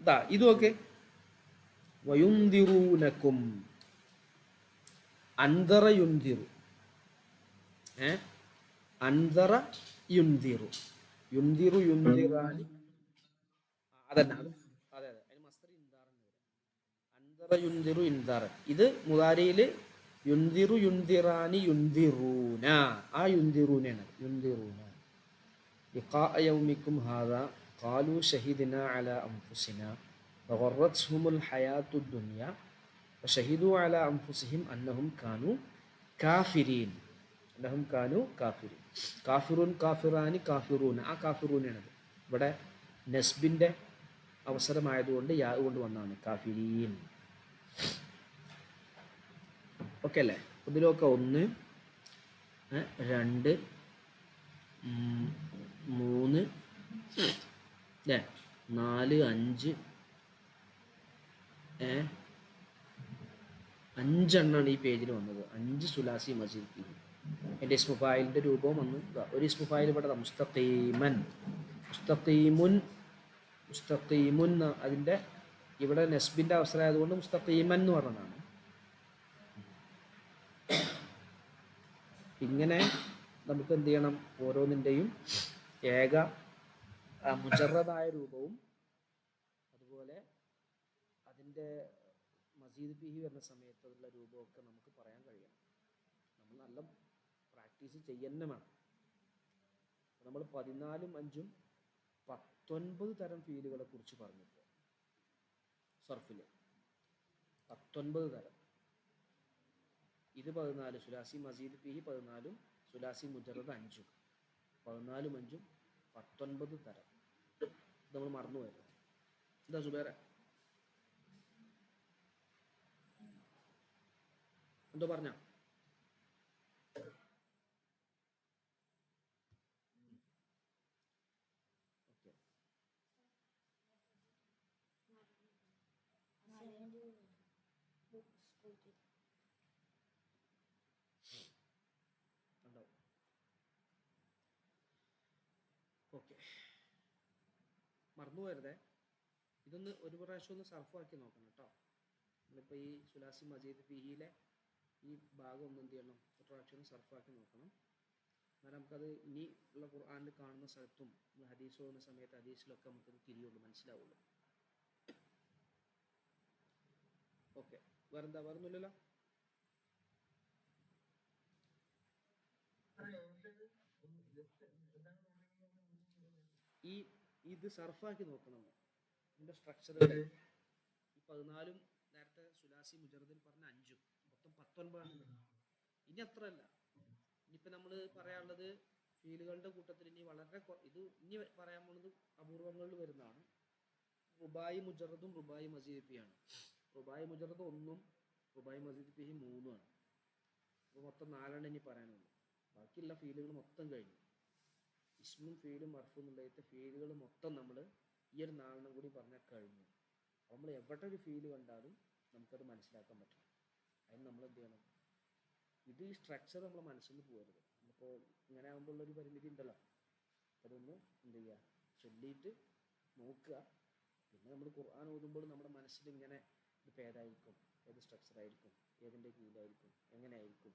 ഇതാ ഇതുമൊക്കെ വയുന്ദിറൂനക്കും, അൻദറ യുന്ദിറു, അൻദറ യുന്ദിറു, യുന്ദിറു യുന്ദിറാനി. അതന്നെ അത്, അതെ അതെ, അതിന് മസ്തർ ഇൻദാറെന്ന് വരും. അൻദറ യുന്ദിറു ഇൻദാറൻ. ഇത് മുദാരിയിൽ യുന്ദിറു യുന്ദിറാനി യുന്ദിറൂന, ആ യുന്ദിറൂനാണ് യുന്ദിറൂന. ലിഖാഅ യൗമിക്കും ഹാദാ ഖാലൂ ഷഹിദ്നാ അലാ അൻഫുസിനാ വഗറത്ഹുമുൽ ഹയാത്തുദ് ദുനിയ വശഹിദൂ അലാ അൻഫുസിഹിം അന്നഹും കാനൂ കാഫിരീൻ. അന്നഹും കാനൂ കാഫിരീൻ. കാഫിറൂൻ കാഫിറാനി കാഫിറൂന, ആ കാഫിറൂനാണത്. ഇവിടെ നസ്ബിൻ്റെ അവസരമായതുകൊണ്ട് യാ കൊണ്ട് വന്നാണ് കാഫിരീൻ. ഓക്കെ അല്ലേ? ഇതിലൊക്കെ 1 2 3 അല്ലേ 4 5 5 ഈ പേജിൽ വന്നത്. 5 സുലാസി മസ്ജിദ് ഫീഹി. എൻ്റെ ഇസ്മു ഫായിലിൻ്റെ രൂപവും വന്നു. ഒരു ഇസ്മു ഫായിൽ ഇവിടെ മുസ്തഖീമൻ, മുസ്തഖീമുൻ, മുസ്തഖീമുൻ. അതിൻ്റെ ഇവിടെ നസ്ബിൻ്റെ അവസരമായതുകൊണ്ട് മുസ്തഖീമൻ എന്ന് പറഞ്ഞതാണ്. ഇങ്ങനെ നമുക്ക് എന്ത് ചെയ്യണം, ഓരോന്നിൻ്റെയും ഏക മുജറദായ രൂപവും അതുപോലെ അതിൻ്റെ മസ്ജിദ് ഫീഹി വരുന്ന സമയത്ത് ഉള്ള രൂപമൊക്കെ നമുക്ക് പറയാൻ കഴിയണം. നമ്മൾ നല്ല പ്രാക്ടീസ് ചെയ്യുന്ന വേണം. നമ്മൾ 14 5 19 തരം ഫീലുകളെ കുറിച്ച് പറഞ്ഞിപ്പോൾ സർഫിൽ 19 തരം. ഇത് 14 സുലാസി മസ്ജിദ് ഫീഹി 14, സുലാസി മുജറദ് 5, 14 5 19 തരം. ഇത് നമ്മൾ മറന്നു പോയത്. എന്താ സുബേറ എന്തോ പറഞ്ഞ? ഓക്കെ, ഉണ്ടാവും. ഓക്കെ, മറന്നു പോയരുതേ. ഇതൊന്ന് ഒരു പ്രാവശ്യം ഒന്ന് സർഫാക്കി നോക്കണം കേട്ടോ. നമ്മളിപ്പോൾ ഈ സുലാസി മസ്ജിദ് ഫീഹിയിലെ ഈ ഭാഗം ഒന്ന് എന്ത് ചെയ്യണം, ഒരു പ്രാവശ്യം ഒന്ന് സർഫാക്കി നോക്കണം. എന്നാൽ നമുക്കത് ഇനി ഉള്ള ഖുർആനിൽ കാണുന്ന സ്ഥലത്തും ഹദീസ് പോകുന്ന സമയത്ത് ഹദീസിലൊക്കെ നമുക്കത് തിരിയുള്ളൂ, മനസ്സിലാവുള്ളൂ. ഓക്കെ, വേറെന്താ? വേറൊന്നുമില്ലല്ലോ. ഈ ഇത് സർഫാക്കി നോക്കണം. ഇതിൻ്റെ സ്ട്രക്ചറുകൾ ഈ 14 നേരത്തെ സുലാസി മുജറദിൽ പറഞ്ഞ 5 മൊത്തം 19. ഇനി അത്രയല്ല. ഇനിയിപ്പോൾ നമ്മൾ പറയാനുള്ളത് ഫീലുകളുടെ കൂട്ടത്തിൽ ഇനി വളരെ ഇത് ഇനി പറയാൻ പോകുന്നത് അപൂർവങ്ങളിൽ വരുന്നതാണ്. റുബായി മുജറദും റുബായി മസ്ജിദ് ഫീഹിയാണ്. റുബായി മുജറദ് 1ഉം റുബായി മസ്ജിദ് ഫീഹി 3ഉമാണ്. അപ്പോൾ മൊത്തം 4 ഇനി പറയാനുള്ളൂ. ബാക്കിയുള്ള ഫീലുകൾ മൊത്തം കഴിഞ്ഞു. ഇസ്മും ഫീലും മർഫും എന്നുള്ളതിൻ്റെ ഫീലുകൾ മൊത്തം നമ്മൾ ഈ ഒരു 4 കൂടി പറഞ്ഞാൽ കഴിഞ്ഞു. നമ്മൾ എവിടെ ഒരു ഫീല് കണ്ടാലും നമുക്കത് മനസ്സിലാക്കാൻ പറ്റും. അതിന് നമ്മൾ എന്ത് ചെയ്യണം, ഇത് ഈ സ്ട്രക്ചർ നമ്മൾ മനസ്സിൽ നിന്ന് പോകരുത്. ഇപ്പോൾ ഇങ്ങനെ ആകുമ്പോഴുള്ളൊരു പരിമിതി ഉണ്ടല്ലോ. അതൊന്ന് എന്ത് ചെയ്യുക, ചൊല്ലിയിട്ട് നോക്കുക. പിന്നെ നമ്മൾ ഖുർആൻ ഓതുമ്പോൾ നമ്മുടെ മനസ്സിൽ ഇങ്ങനെ ഇതിപ്പോൾ ഏതായിരിക്കും, ഏത് സ്ട്രക്ചറായിരിക്കും, ഏതിൻ്റെ കീഴിലായിരിക്കും, എങ്ങനെ ആയിരിക്കും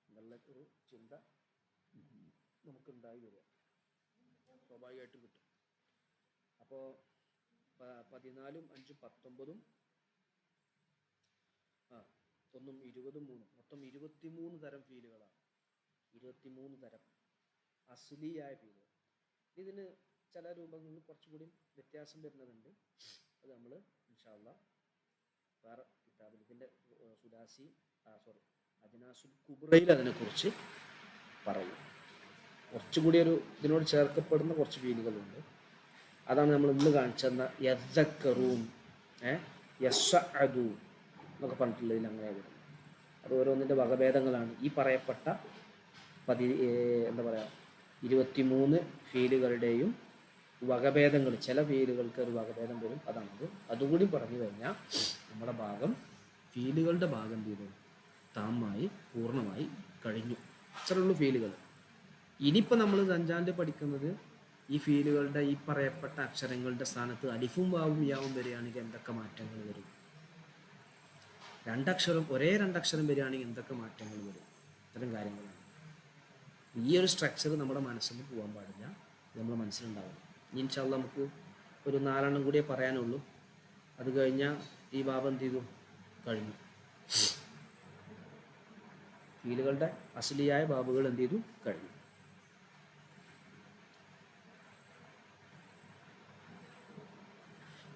എന്നുള്ള ഒരു ചിന്ത നമുക്കുണ്ടായി വരിക, സ്വാഭാവികമായിട്ടും കിട്ടും. അപ്പോൾ 14 5 19 1 20 3 മൊത്തം 23 തരം ഫീലുകളാണ്. 23 തരം അസ്ലിയായ ഫീലുകൾ. ഇതിന് ചില രൂപങ്ങളിൽ കുറച്ചുകൂടി വ്യത്യാസം വരുന്നതുണ്ട്. അത് നമ്മൾ ഇൻഷാ അല്ലാഹ് വേറെ കിതാബിൽ ഇതിൻ്റെ സുദാസി അജ്നാസുൽ കുബ്രയിൽ അതിനെക്കുറിച്ച് പറയും. കുറച്ചും കൂടി ഒരു ഇതിനോട് ചേർക്കപ്പെടുന്ന കുറച്ച് ഫീലുകളുണ്ട്. അതാണ് നമ്മൾ ഇന്ന് കാണിച്ചെന്ന യദ്ദക്കറൂൻ യസ്അദു എന്നൊക്കെ പറഞ്ഞിട്ടുള്ളതിൽ അങ്ങനെ വരുന്നത്. അത് ഓരോന്നിൻ്റെ വകഭേദങ്ങളാണ്. ഈ പറയപ്പെട്ട എന്താ പറയുക 23 ഫീലുകളുടെയും വകഭേദങ്ങൾ. ചില ഫീലുകൾക്ക് ഒരു വകഭേദം വരും. അതാണത്. അതുകൂടി പറഞ്ഞു കഴിഞ്ഞാൽ നമ്മുടെ ഭാഗം ഫീലുകളുടെ ഭാഗം എന്ത് ചെയ്തു താമായി പൂർണ്ണമായി കഴിഞ്ഞു. ഇത്രയുള്ളൂ ഫീലുകൾ. ഇനിയിപ്പോൾ നമ്മൾ സഞ്ചാൻ്റെ പഠിക്കുന്നത് ഈ ഫീലുകളുടെ ഈ പറയപ്പെട്ട അക്ഷരങ്ങളുടെ സ്ഥാനത്ത് അലിഫും വാവും യാവും വരികയാണെങ്കിൽ എന്തൊക്കെ മാറ്റങ്ങൾ വരും, ഒരേ രണ്ടക്ഷരം വരികയാണെങ്കിൽ എന്തൊക്കെ മാറ്റങ്ങൾ വരും, ഇത്തരം കാര്യങ്ങളാണ്. ഈ ഒരു സ്ട്രക്ചർ നമ്മുടെ മനസ്സിൽ പോകാൻ പാടില്ല. ഇത് നമ്മുടെ മനസ്സിലുണ്ടാവണം. ഇൻഷാ അല്ലാഹ് നമുക്ക് ഒരു 4 എണ്ണം കൂടിയേ പറയാനുള്ളൂ. അത് കഴിഞ്ഞാൽ ഈ ബാബ് എന്ത് ചെയ്തു കഴിഞ്ഞു. ഫീലുകളുടെ അസലിയായ ബാബുകൾ എന്ത് ചെയ്തു കഴിഞ്ഞു.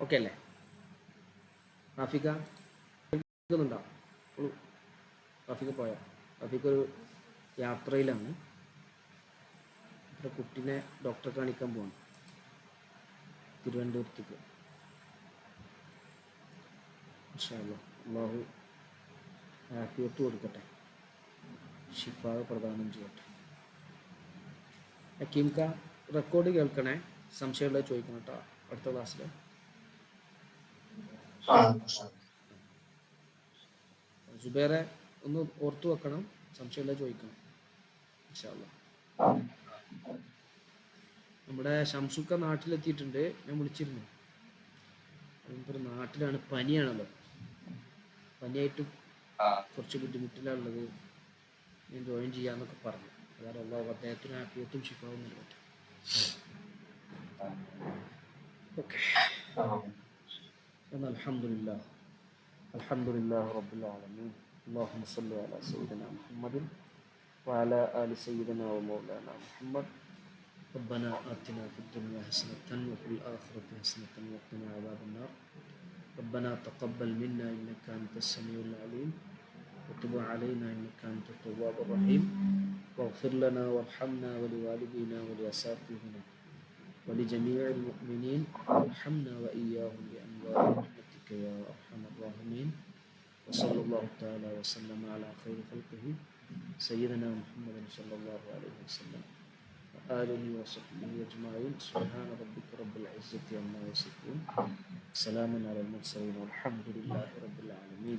ഓക്കെ അല്ലേ? റാഫിക്ക കേൾക്കുന്നുണ്ടോ? റാഫിക്ക പോയോ? റാഫിക്ക ഒരു യാത്രയിലാണ്. കുട്ടീനെ ഡോക്ടറെ കാണിക്കാൻ പോകണം തിരുവനന്തപുരത്തേക്ക്. ഇൻഷാ അല്ലാഹ് അല്ലാഹു ആഫിയത്ത് കൊടുക്കട്ടെ, ശിഫ പ്രദാനം ചെയ്യട്ടെ. ഹക്കീംക്ക റെക്കോർഡ് കേൾക്കണേ, സംശയമുള്ളത് ചോദിക്കണം കേട്ടോ അടുത്ത ക്ലാസ്സിൽ. സുബേറെ ഒന്ന് ഓർത്തു വെക്കണം, സംശയമുള്ളത് ചോദിക്കണം ഇൻഷാ അല്ലാഹ്. നമ്മുടെ ഷംസുക്ക നാട്ടിലെത്തിയിട്ടുണ്ട്. ഞാൻ വിളിച്ചിരുന്നു. ഇപ്പോൾ നാട്ടിലാണ്, പനിയാണല്ലോ. പനിയായിട്ട് കുറച്ച് ബുദ്ധിമുട്ടിലാണുള്ളത്. ഞാൻ ജോയിൻ ചെയ്യാമെന്നൊക്കെ പറഞ്ഞു. അതായത് അല്ലാഹു അദ്ദേഹത്തിന് ആഫിയത്തും ശിഫാവും നൽകട്ടെ. ഓക്കെ. അൽഹംദുലില്ലാഹ് റബ്ബിൽ ആലമീൻ. അല്ലാഹുമ്മ സ്വല്ലി അലാ സയ്യിദിനാ മുഹമ്മദിൻ വഅലാ ആലി സയ്യിദിനാ വമൗലാനാ മുഹമ്മദ്. ربنا آتنا في الدنيا حسنة وفي الآخرة حسنة وقنا عذاب النار. ربنا تقبل منا إنك أنت السميع العليم وتب علينا إنك أنت التواب الرحيم واغفر لنا وارحمنا ولوالدينا ولأساتذتنا ولجميع المؤمنين وارحمنا وإياهم بأنواع رحمتك يا أرحم الراحمين. وصلى الله تعالى وسلم على خير خلقه سيدنا محمد صلى الله عليه وسلم آله وصحبه أجمعين. سبحان ربك رب العزة عما يصفون. سلام على المرسلين والحمد لله رب العالمين.